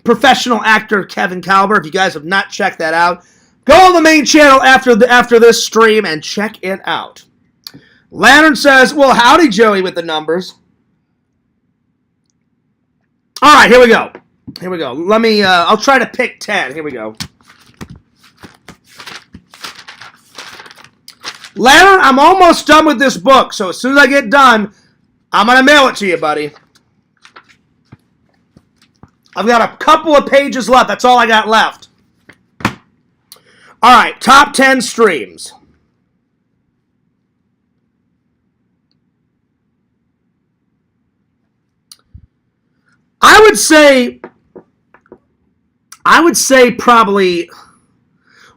professional actor Kevin Calber. If you guys have not checked that out, go on the main channel after this stream and check it out. Lantern says, well, howdy, Joey, with the numbers. All right, here we go. Let me, I'll try to pick 10. Here we go. Lantern, I'm almost done with this book, so as soon as I get done, I'm going to mail it to you, buddy. I've got a couple of pages left. That's all I got left. All right, top 10 streams. I would say probably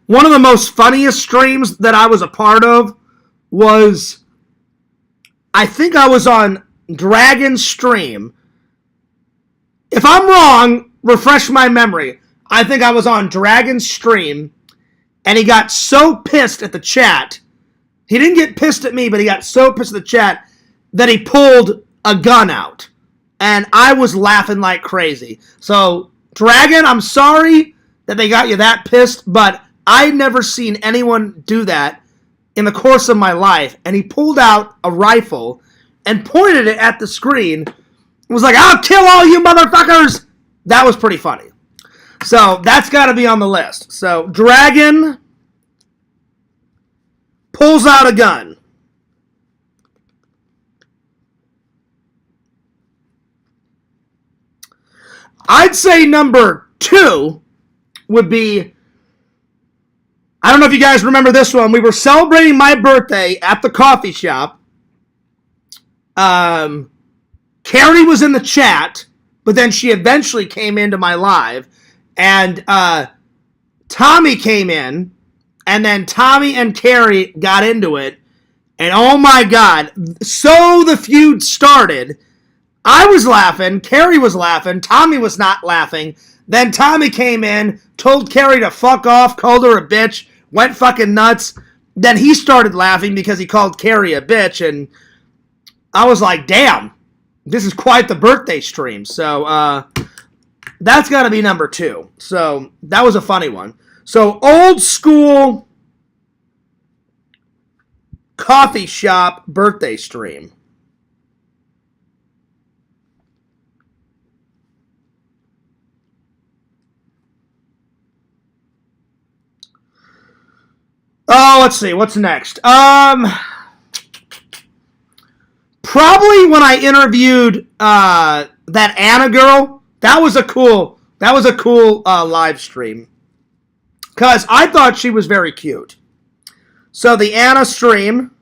one of the most funniest streams that I was a part of was, I think I was on Dragon's stream. If I'm wrong, refresh my memory. I think I was on Dragon's stream, and he got so pissed at the chat. He didn't get pissed at me, but he got so pissed at the chat that he pulled a gun out. And I was laughing like crazy. So, Dragon, I'm sorry that they got you that pissed, but I'd never seen anyone do that in the course of my life. And he pulled out a rifle and pointed it at the screen and was like, I'll kill all you motherfuckers! That was pretty funny. So, that's got to be on the list. So, Dragon pulls out a gun. I'd say number 2 would be, I don't know if you guys remember this one. We were celebrating my birthday at the coffee shop. Carrie was in the chat, but then she eventually came into my live. And Tommy came in, and then Tommy and Carrie got into it. And oh my God, so the feud started. I was laughing, Carrie was laughing, Tommy was not laughing. Then Tommy came in, told Carrie to fuck off, called her a bitch, went fucking nuts. Then he started laughing because he called Carrie a bitch, and I was like, damn, this is quite the birthday stream. So, that's got to be number 2. So, that was a funny one. So, old school coffee shop birthday stream. Oh, let's see. What's next? Probably when I interviewed that Anna girl. That was a cool live stream. Because I thought she was very cute. So the Anna stream.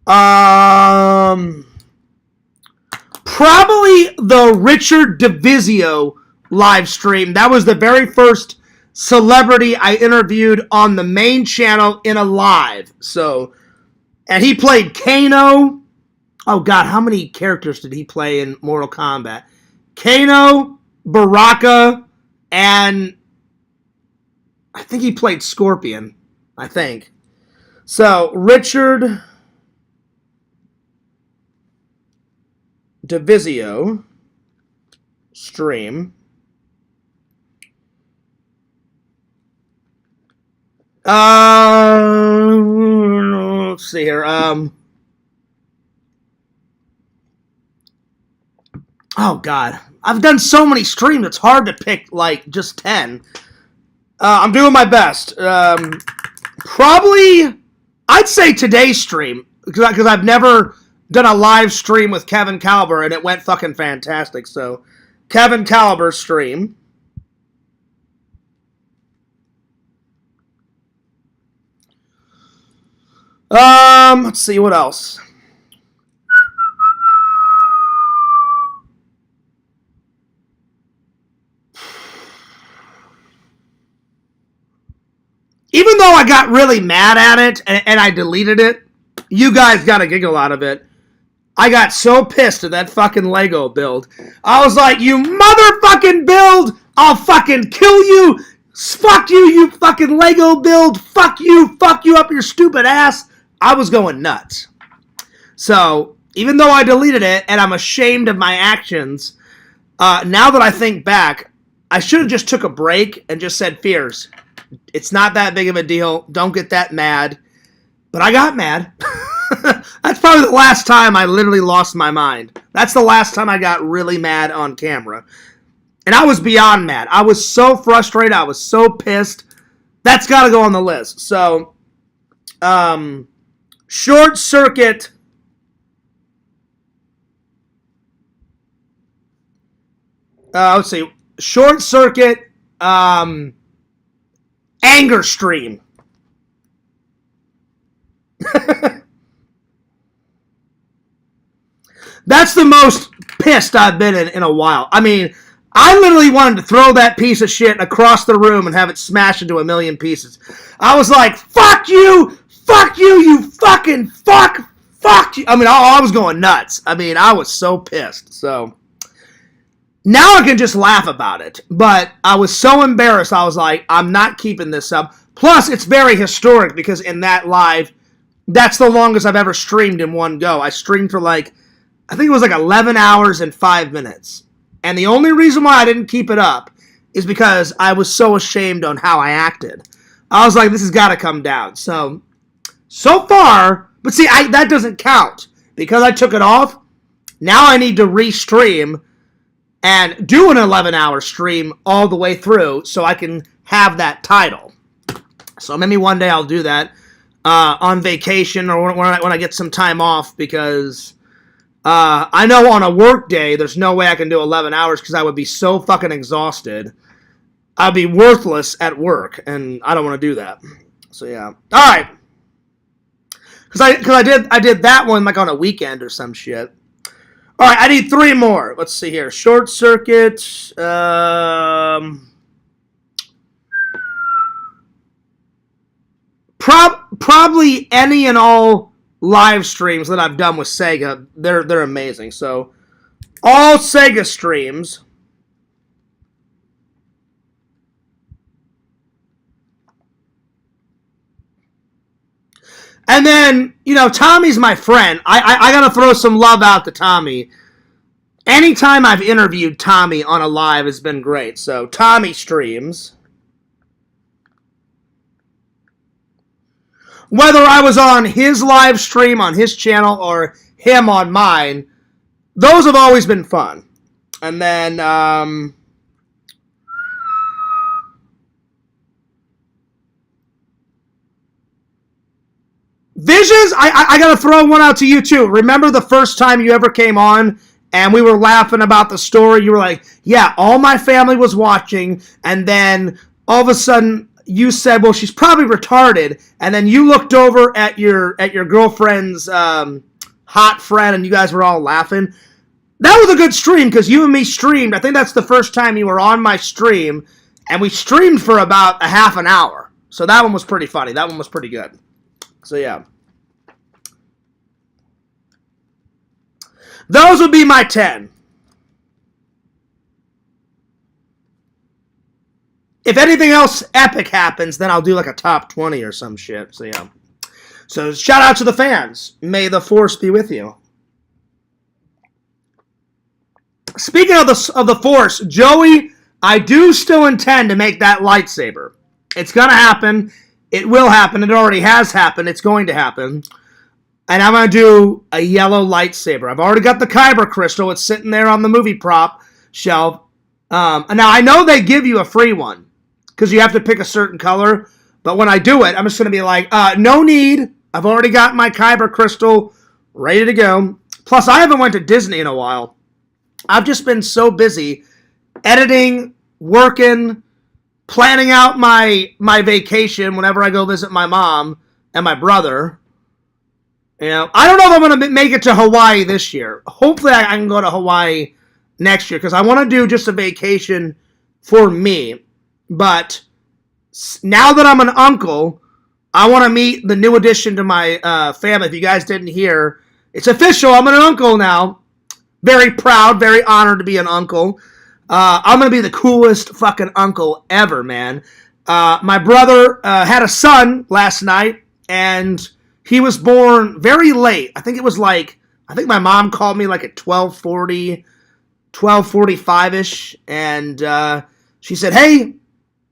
Probably the Richard DeVizio live stream. That was the very first celebrity I interviewed on the main channel in a live. So, and he played Kano. Oh God, how many characters did he play in Mortal Kombat? Kano, Baraka, and I think he played Scorpion. I think. So, Richard DeVizio stream. Let's see here. Oh God, I've done so many streams. It's hard to pick like just 10. I'm doing my best. Probably, I'd say today's stream because I've never done a live stream with Kevin Calber and it went fucking fantastic. So, Kevin Calber stream. Let's see what else. though I got really mad at it and I deleted it, you guys got a giggle out of it. I got so pissed at that fucking Lego build. I was like, you motherfucking build! I'll fucking kill you! Fuck you, you fucking Lego build! Fuck you up your stupid ass! I was going nuts. So, even though I deleted it and I'm ashamed of my actions, now that I think back, I should have just took a break and just said, Fears, it's not that big of a deal. Don't get that mad. But I got mad. That's probably the last time I literally lost my mind. That's the last time I got really mad on camera. And I was beyond mad. I was so frustrated. I was so pissed. That's got to go on the list. So, Short Circuit. Let's see. Short Circuit. Anger Stream. That's the most pissed I've been in a while. I mean, I literally wanted to throw that piece of shit across the room and have it smash into a million pieces. I was like, fuck you, you fucking fuck you. I mean, I was going nuts. I mean, I was so pissed. So, now I can just laugh about it. But I was so embarrassed, I was like, I'm not keeping this up. Plus, it's very historic because in that live, that's the longest I've ever streamed in one go. I streamed for I think it was 11 hours and 5 minutes. And the only reason why I didn't keep it up is because I was so ashamed on how I acted. I was like, this has got to come down. So far, but see, that doesn't count. Because I took it off, now I need to restream and do an 11-hour stream all the way through so I can have that title. So maybe one day I'll do that on vacation or when I get some time off because I know on a work day there's no way I can do 11 hours because I would be so fucking exhausted. I'd be worthless at work, and I don't want to do that. So yeah, all right. Because I did that one on a weekend or some shit. All right, I need 3 more. Let's see here. Short Circuit. Probably any and all live streams that I've done with Sega. They're amazing. So, all Sega streams. And then, Tommy's my friend. I got to throw some love out to Tommy. Anytime I've interviewed Tommy on a live has been great. So, Tommy streams. Whether I was on his live stream on his channel or him on mine, those have always been fun. And then, Visions, I got to throw one out to you too. Remember the first time you ever came on and we were laughing about the story? You were like, yeah, all my family was watching, and then all of a sudden you said, well, she's probably retarded, and then you looked over at your girlfriend's hot friend and you guys were all laughing. That was a good stream because you and me streamed. I think that's the first time you were on my stream, and we streamed for about a half an hour. So that one was pretty funny. That one was pretty good. So yeah. Those would be my 10. If anything else epic happens, then I'll do a top 20 or some shit. So yeah. So shout out to the fans. May the force be with you. Speaking of the force, Joey, I do still intend to make that lightsaber. It's gonna happen. It will happen. It already has happened. It's going to happen. And I'm going to do a yellow lightsaber. I've already got the Kyber crystal. It's sitting there on the movie prop shelf. And now I know they give you a free one because you have to pick a certain color. But when I do it, I'm just going to be like, no need. I've already got my Kyber crystal ready to go. Plus, I haven't went to Disney in a while. I've just been so busy editing, working, planning out my vacation whenever I go visit my mom and my brother. I don't know if I'm going to make it to Hawaii this year. Hopefully I can go to Hawaii next year because I want to do just a vacation for me. But now that I'm an uncle, I want to meet the new addition to my family. If you guys didn't hear, it's official. I'm an uncle now. Very proud, very honored to be an uncle. I'm going to be the coolest fucking uncle ever, man. My brother had a son last night, and he was born very late. I think my mom called me like at 12:40, 12:45-ish, and she said, hey,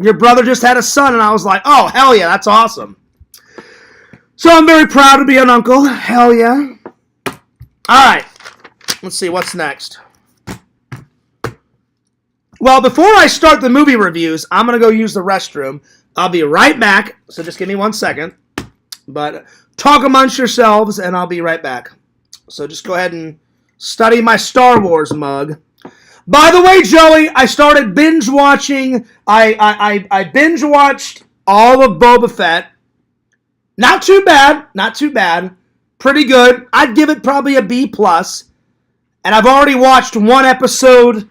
your brother just had a son, and I was like, oh, hell yeah, that's awesome. So I'm very proud to be an uncle. Hell yeah. All right. Let's see, what's next? Well, before I start the movie reviews, I'm going to go use the restroom. I'll be right back, so just give me 1 second. But talk amongst yourselves, and I'll be right back. So just go ahead and study my Star Wars mug. By the way, Joey, I started binge watching. I binge watched all of Boba Fett. Not too bad. Not too bad. Pretty good. I'd give it probably a B+. And I've already watched one episode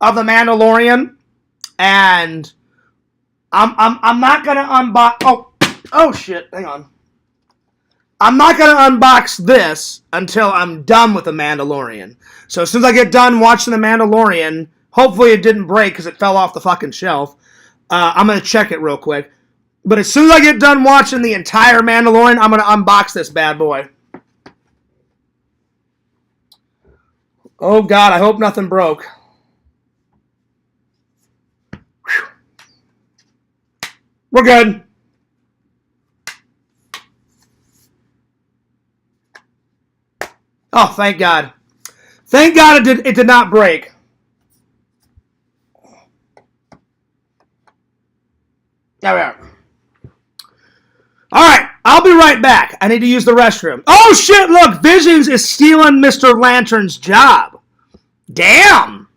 of The Mandalorian. And I'm not gonna unbox. Oh shit! Hang on. I'm not gonna unbox this until I'm done with The Mandalorian. So as soon as I get done watching The Mandalorian, hopefully it didn't break because it fell off the fucking shelf. I'm gonna check it real quick. But as soon as I get done watching the entire Mandalorian, I'm gonna unbox this bad boy. Oh God, I hope nothing broke. Whew. We're good. Oh, thank God. Thank God it did not break. There we are. Alright, I'll be right back. I need to use the restroom. Oh shit, look, Visions is stealing Mr. Lantern's job. Damn.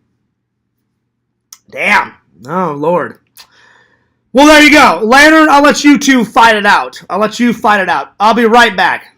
Damn. Oh, Lord. Well, there you go. Lantern, I'll let you two fight it out. I'll be right back.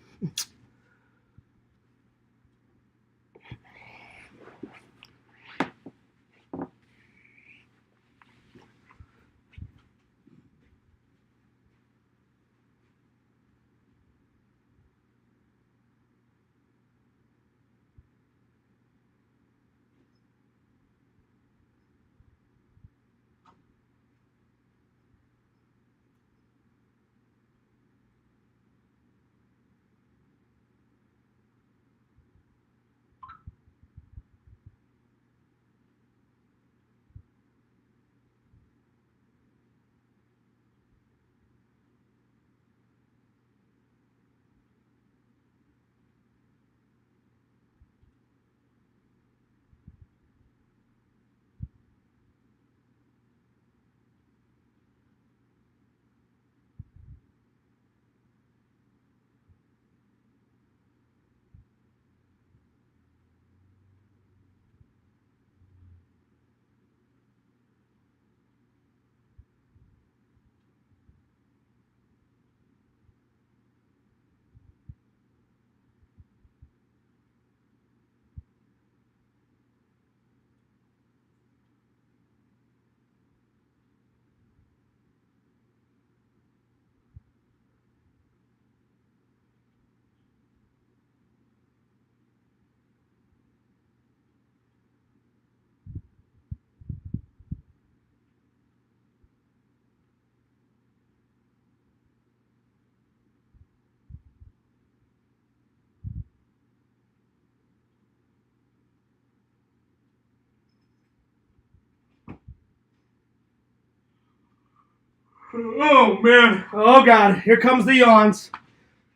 Oh, man. Oh, God. Here comes the yawns.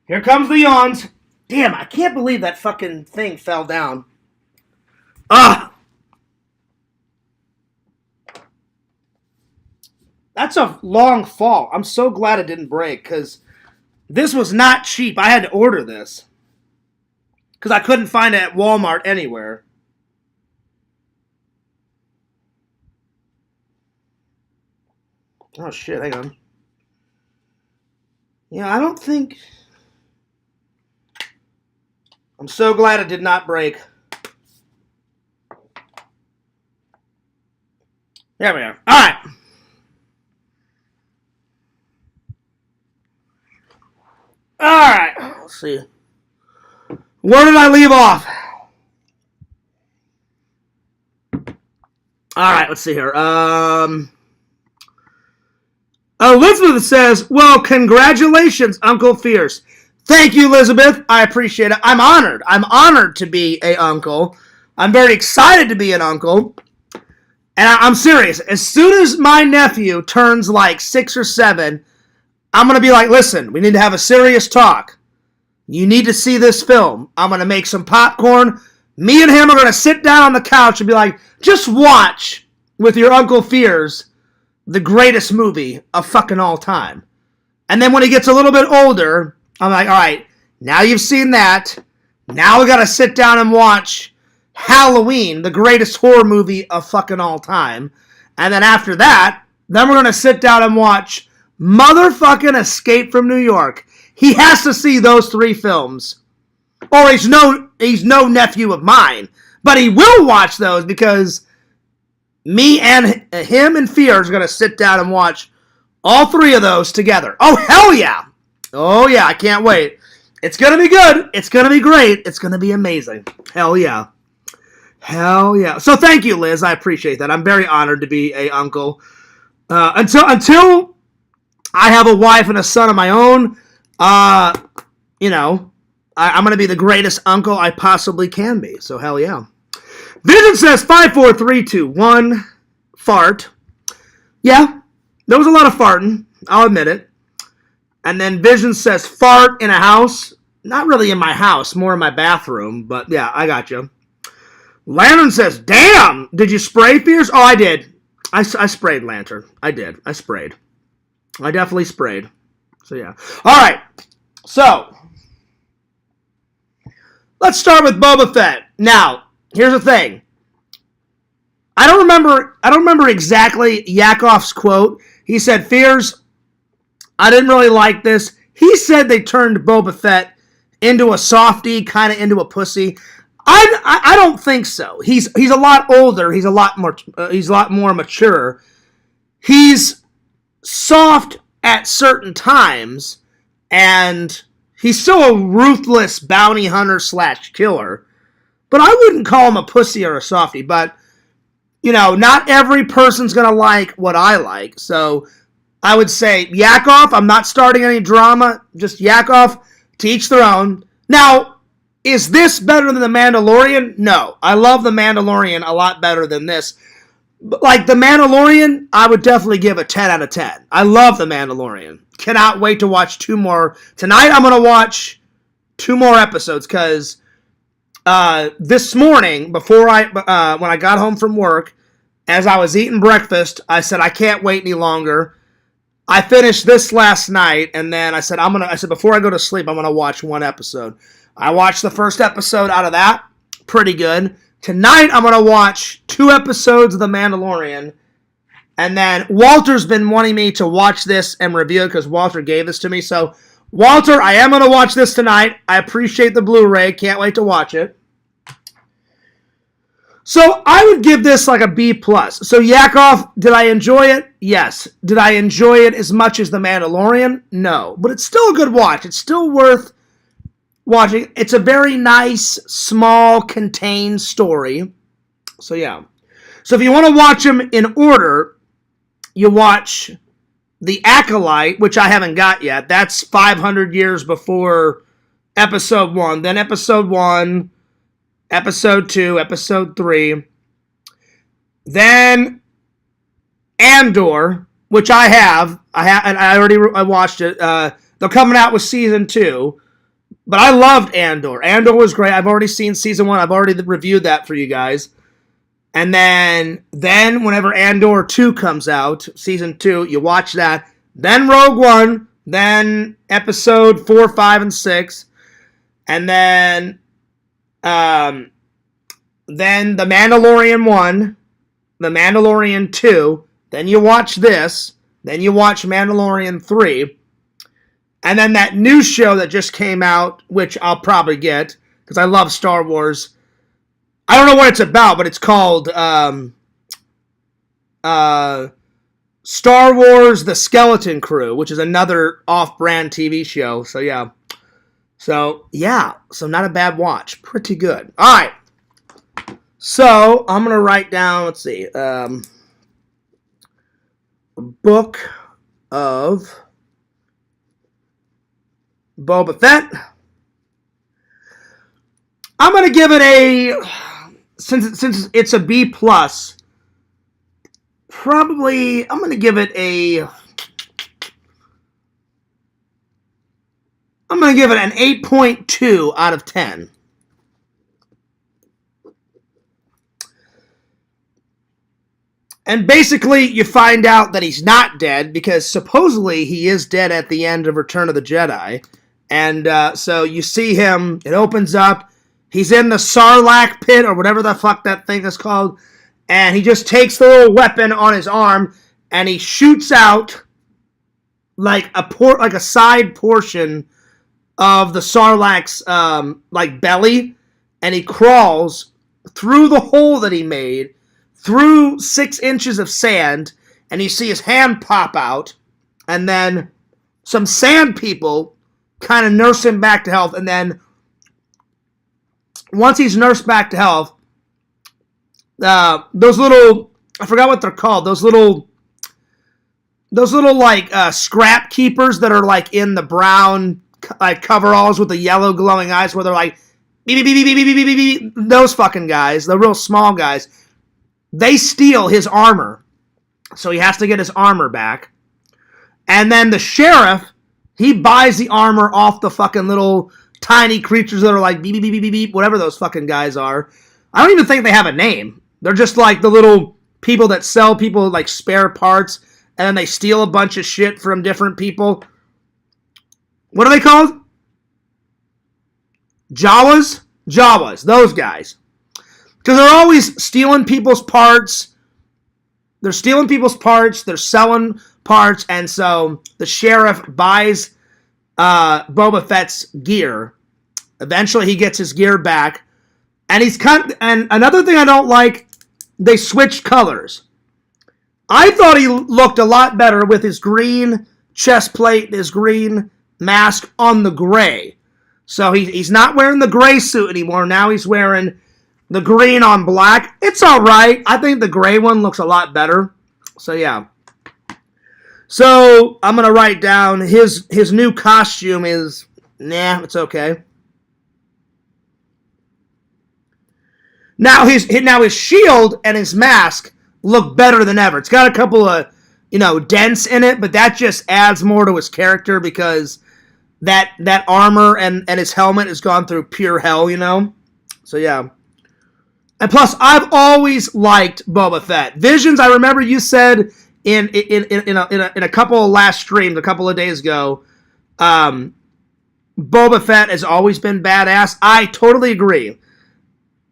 Damn, I can't believe that fucking thing fell down. Ah! That's a long fall. I'm so glad it didn't break, because this was not cheap. I had to order this. Because I couldn't find it at Walmart anywhere. Oh, shit. Hang on. Yeah, I don't think... I'm so glad it did not break. There we are. All right. right. Let's see. Where did I leave off? All right, let's see here. Elizabeth says, well, congratulations, Uncle Fierce. Thank you, Elizabeth. I appreciate it. I'm honored. I'm honored to be a uncle. I'm very excited to be an uncle. And I'm serious. As soon as my nephew turns like 6 or 7, I'm going to be like, listen, we need to have a serious talk. You need to see this film. I'm going to make some popcorn. Me and him are going to sit down on the couch and be like, just watch with your Uncle Fears the greatest movie of fucking all time. And then when he gets a little bit older, I'm like, all right, now you've seen that. Now we got to sit down and watch Halloween, the greatest horror movie of fucking all time. And then after that, then we're going to sit down and watch motherfucking Escape from New York. He has to see those 3 films. Or he's no nephew of mine. But he will watch those because me and him and Fear are going to sit down and watch all 3 of those together. Oh, hell yeah. Oh, yeah, I can't wait. It's going to be good. It's going to be great. It's going to be amazing. Hell yeah. Hell yeah. So thank you, Liz. I appreciate that. I'm very honored to be a uncle. Until I have a wife and a son of my own, you know, I'm going to be the greatest uncle I possibly can be. So hell yeah. Vision says 5, 4, 3, 2, 1. Fart. Yeah, there was a lot of farting. I'll admit it. And then Vision says fart in a house. Not really in my house, more in my bathroom. But yeah, I got you. Lantern says, damn, did you spray Fears? Oh, I did. I sprayed Lantern. I did. I sprayed. I definitely sprayed. So yeah. All right. So let's start with Boba Fett. Now, here's the thing. I don't remember exactly Yakov's quote. He said, Fears, I didn't really like this. He said they turned Boba Fett into a softie, kind of into a pussy. I don't think so. He's a lot older. He's a lot more mature. He's soft at certain times, and he's still a ruthless bounty hunter / killer. But I wouldn't call him a pussy or a softie. But you know, not every person's gonna like what I like. So I would say Yakov. I'm not starting any drama. Just Yakov. To each their own. Now, is this better than The Mandalorian? No. I love The Mandalorian a lot better than this. But like The Mandalorian, I would definitely give a 10 out of 10. I love The Mandalorian. Cannot wait to watch 2 more. Tonight I'm going to watch 2 more episodes because this morning, before when I got home from work, as I was eating breakfast, I said, I can't wait any longer. I finished this last night, and then I said, before I go to sleep, I'm going to watch 1 episode. I watched the first episode out of that. Pretty good. Tonight, I'm going to watch 2 episodes of The Mandalorian. And then Walter's been wanting me to watch this and review it because Walter gave this to me. So, Walter, I am going to watch this tonight. I appreciate the Blu-ray. Can't wait to watch it. So, I would give this like a B+. So, Yakov, did I enjoy it? Yes. Did I enjoy it as much as The Mandalorian? No. But it's still a good watch. It's still worth watching. It's a very nice, small, contained story. So, yeah. So, if you want to watch them in order, you watch The Acolyte, which I haven't got yet. That's 500 years before Episode 1. Then Episode 1, Episode 2, Episode 3. Then Andor, which I have, and I watched it. They're coming out with Season 2. But I loved Andor. Andor was great. I've already seen Season 1. I've already reviewed that for you guys. And then whenever Andor 2 comes out, Season 2, you watch that. Then Rogue One. Then Episode 4, 5, and 6. And then The Mandalorian 1. The Mandalorian 2. Then you watch this. Then you watch Mandalorian 3. And then that new show that just came out, which I'll probably get, because I love Star Wars. I don't know what it's about, but it's called Star Wars The Skeleton Crew, which is another off-brand TV show. So, yeah. So, yeah. So, not a bad watch. Pretty good. All right. So, I'm going to write down, let's see, Book of Boba Fett. I'm going to give it a, since it's a B+, probably, I'm going to give it an 8.2 out of 10. And basically, you find out that he's not dead, because supposedly he is dead at the end of Return of the Jedi. And so you see him, it opens up, he's in the Sarlacc pit, or whatever the fuck that thing is called, and he just takes the little weapon on his arm, and he shoots out like a side portion of the Sarlacc's belly, and he crawls through the hole that he made, through 6 inches of sand, and you see his hand pop out, and then some sand people kind of nurse him back to health, and then once he's nursed back to health, those little, I forgot what they're called, those little scrap keepers that are like in the brown coveralls with the yellow glowing eyes, where they're like beep beep beep beep beep beep beep beep, those fucking guys, the real small guys. They steal his armor, so he has to get his armor back. And then the sheriff, he buys the armor off the fucking little tiny creatures that are like beep, beep, beep, beep, beep, whatever those fucking guys are. I don't even think they have a name. They're just like the little people that sell people like spare parts, and then they steal a bunch of shit from different people. What are they called? Jawas? Jawas, those guys. Because they're always stealing people's parts. They're stealing people's parts. They're selling parts. And so the sheriff buys Boba Fett's gear. Eventually he gets his gear back. And and another thing I don't like, they switched colors. I thought he looked a lot better with his green chest plate and his green mask on the gray. So he's not wearing the gray suit anymore. Now he's wearing the green on black. It's alright. I think the gray one looks a lot better. So, yeah. So, I'm going to write down his new costume is, nah, it's okay. Now his shield and his mask look better than ever. It's got a couple of, dents in it, but that just adds more to his character, because that armor and his helmet has gone through pure hell, So, yeah. And plus, I've always liked Boba Fett. Visions, I remember you said in a couple of last streams, a couple of days ago, Boba Fett has always been badass. I totally agree.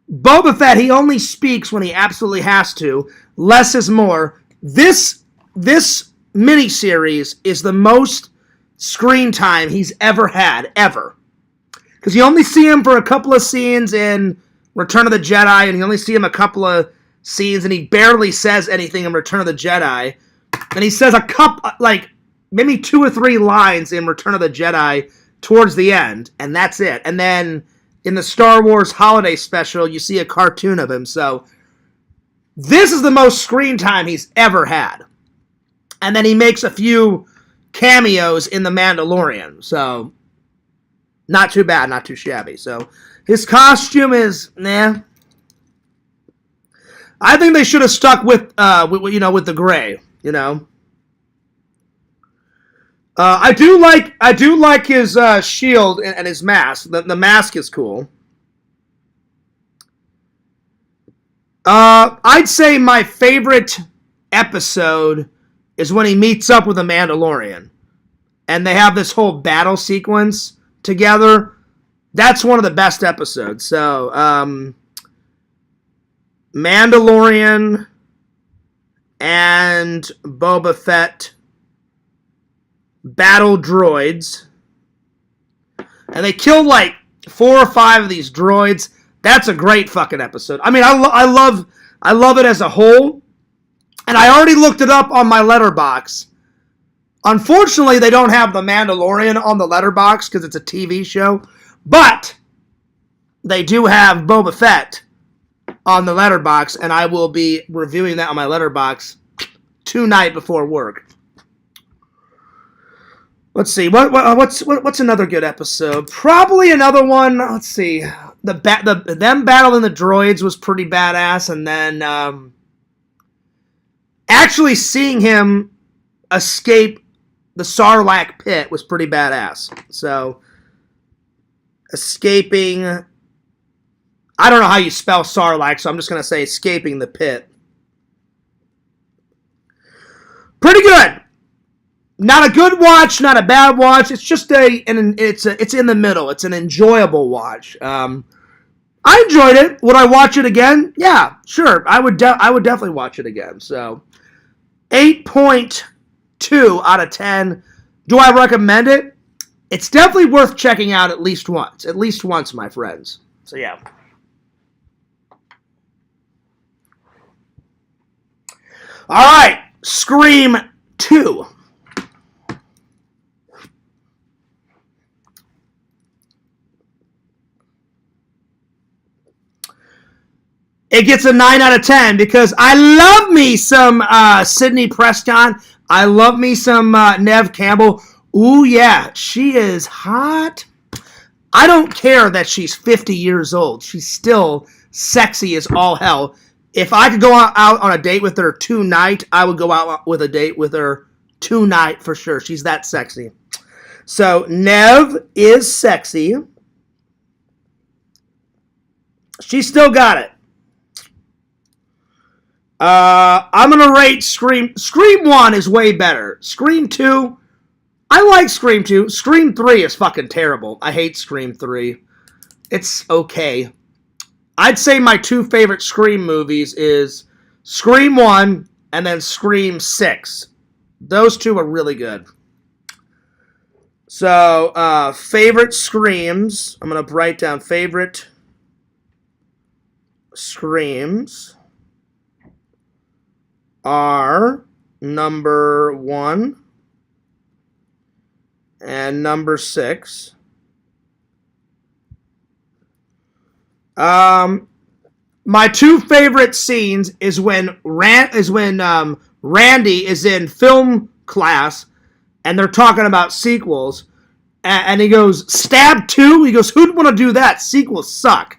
Boba Fett, he only speaks when he absolutely has to. Less is more. This miniseries is the most screen time he's ever had, ever. Because you only see him for a couple of scenes in Return of the Jedi, and you only see him a couple of scenes, and he barely says anything in Return of the Jedi. And he says maybe 2 or 3 lines in Return of the Jedi towards the end, and that's it. And then in the Star Wars Holiday Special, you see a cartoon of him. So this is the most screen time he's ever had. And then he makes a few cameos in The Mandalorian. So not too bad, not too shabby. So his costume is, nah. I think they should have stuck with the gray, I do like his shield and his mask. The mask is cool. I'd say my favorite episode is when he meets up with the Mandalorian, and they have this whole battle sequence together. That's one of the best episodes. So, Mandalorian and Boba Fett battle droids, and they kill like 4 or 5 of these droids. That's a great fucking episode. I mean, I love it as a whole, and I already looked it up on my letterbox. Unfortunately, they don't have The Mandalorian on the letterbox because it's a TV show, but they do have Boba Fett on the letterbox, and I will be reviewing that on my letterbox tonight before work. Let's see, what's another good episode? Probably another one. Let's see, them battling the droids was pretty badass, and then actually seeing him escape the Sarlacc pit was pretty badass. So escaping, I don't know how you spell Sarlacc, so I'm just going to say escaping the pit. Pretty good. Not a good watch, not a bad watch. It's just it's in the middle. It's an enjoyable watch. I enjoyed it. Would I watch it again? Yeah, sure. I would definitely watch it again. So 8.2 out of 10. Do I recommend it? It's definitely worth checking out at least once. At least once, my friends. So yeah. All right, Scream 2. It gets a 9 out of 10 because I love me some Sidney Prescott. I love me some Neve Campbell. Ooh, yeah, she is hot. I don't care that she's 50 years old. She's still sexy as all hell. If I could go out on a date with her tonight, I would go out with a date with her tonight for sure. She's that sexy. So, Neve is sexy. She's still got it. I'm going to rate Scream. Scream 1 is way better. Scream 2, I like Scream 2. Scream 3 is fucking terrible. I hate Scream 3. It's okay. I'd say my two favorite Scream movies is Scream 1 and then Scream 6. Those two are really good. So, favorite Screams. I'm going to write down favorite Screams are number 1 and number 6. My two favorite scenes is when Randy is in film class and they're talking about sequels, and he goes, "Stab 2?" He goes, "Who'd want to do that? Sequels suck."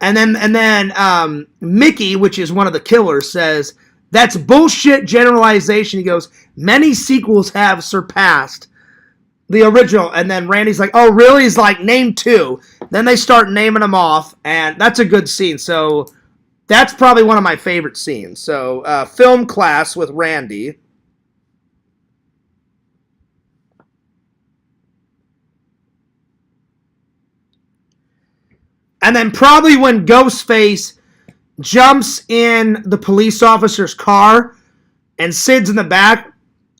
And then Mickey, which is one of the killers, says, "That's bullshit generalization." He goes, "Many sequels have surpassed the original." And then Randy's like, "Oh, really?" He's like, "Name 2. Then they start naming them off, and that's a good scene. So that's probably one of my favorite scenes. So film class with Randy. And then probably when Ghostface jumps in the police officer's car and Sid's in the back,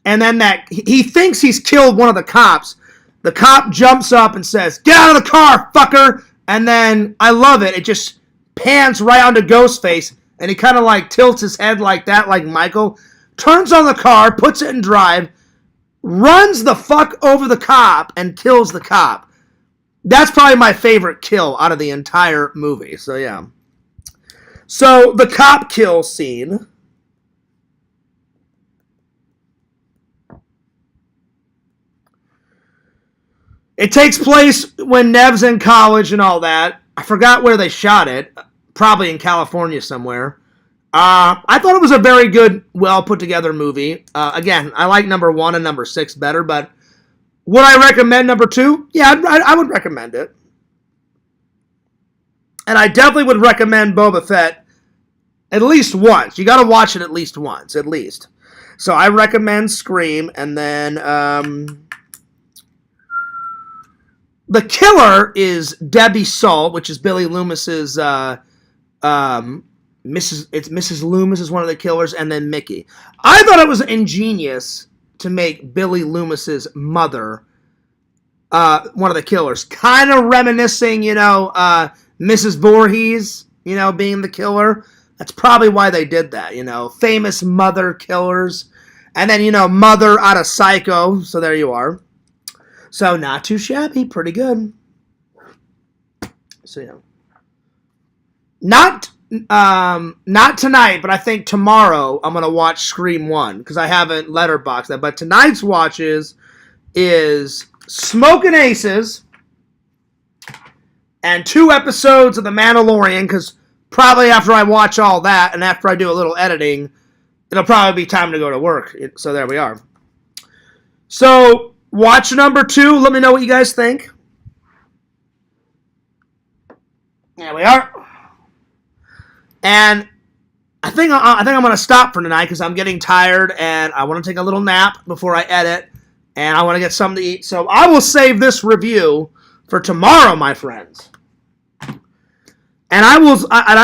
and then he thinks he's killed one of the cops. The cop jumps up and says, "Get out of the car, fucker!" And then, I love it, it just pans right onto Ghostface, and he kind of like tilts his head like that, like Michael, turns on the car, puts it in drive, runs the fuck over the cop, and kills the cop. That's probably my favorite kill out of the entire movie, so yeah. So, the cop kill scene. It takes place when Nev's in college and all that. I forgot where they shot it. Probably in California somewhere. I thought it was a very good, well put together movie. Again, I like number 1 and number 6 better, but would I recommend number 2? Yeah, I would recommend it. And I definitely would recommend Boba Fett at least once. You got to watch it at least once, at least. So I recommend Scream, and then the killer is Debbie Salt, which is Billy Loomis's Mrs. Loomis is one of the killers, and then Mickey. I thought it was ingenious to make Billy Loomis's mother one of the killers. Kind of reminiscing, Mrs. Voorhees, being the killer. That's probably why they did that, famous mother killers. And then, you know, Mother out of Psycho. So there you are. So not too shabby. Pretty good. So, you know. Not tonight, but I think tomorrow I'm going to watch Scream 1. Because I haven't letterboxed that. But tonight's watches is Smokin' Aces and 2 episodes of The Mandalorian. Because probably after I watch all that and after I do a little editing, it'll probably be time to go to work. So there we are. So, watch number 2. Let me know what you guys think. There we are. And I think I'm going to stop for tonight because I'm getting tired and I want to take a little nap before I edit. And I want to get something to eat. So, I will save this review for tomorrow, my friends. And I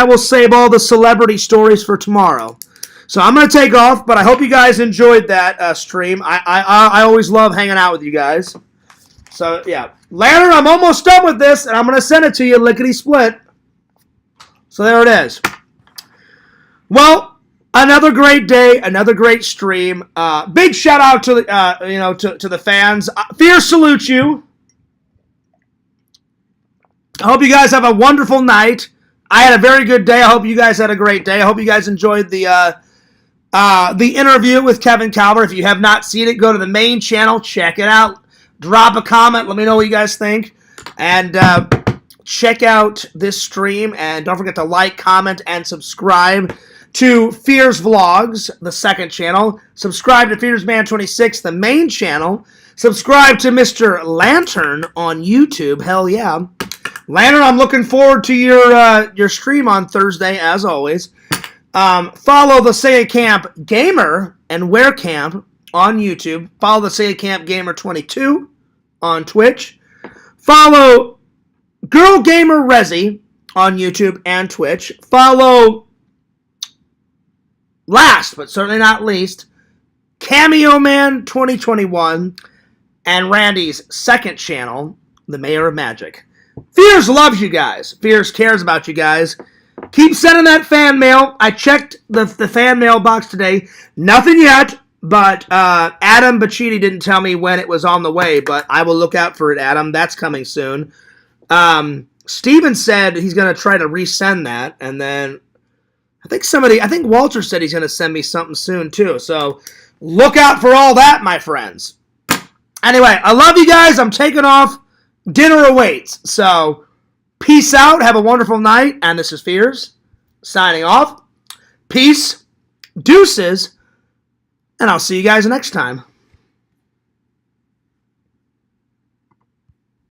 will save all the celebrity stories for tomorrow. So I'm going to take off, but I hope you guys enjoyed that stream. I always love hanging out with you guys. So, yeah. Lantern, I'm almost done with this, and I'm going to send it to you lickety-split. So there it is. Well, another great day, another great stream. Big shout-out to the, to the fans. Fierce salute you. I hope you guys have a wonderful night. I had a very good day. I hope you guys had a great day. I hope you guys enjoyed the interview with Kevin Calvert. If you have not seen it, go to the main channel, check it out. Drop a comment. Let me know what you guys think. And check out this stream. And don't forget to like, comment, and subscribe to Fears Vlogs, the second channel. Subscribe to FearsMan26, the main channel. Subscribe to Mr. Lantern on YouTube. Hell yeah. Lantern, I'm looking forward to your stream on Thursday, as always. Follow the Sega Camp Gamer and Werecamp on YouTube. Follow the Sega Camp Gamer 22 on Twitch. Follow Girl Gamer Resi on YouTube and Twitch. Follow, last but certainly not least, Cameo Man 2021 and Randy's second channel, The Mayor of Magic. Fears loves you guys. Fears cares about you guys. Keep sending that fan mail. I checked the fan mail box today. Nothing yet, but Adam Bacchini didn't tell me when it was on the way, but I will look out for it, Adam. That's coming soon. Steven said he's going to try to resend that, and then I think Walter said he's going to send me something soon, too. So look out for all that, my friends. Anyway, I love you guys. I'm taking off. Dinner awaits. So, peace out. Have a wonderful night. And this is Fears signing off. Peace. Deuces. And I'll see you guys next time.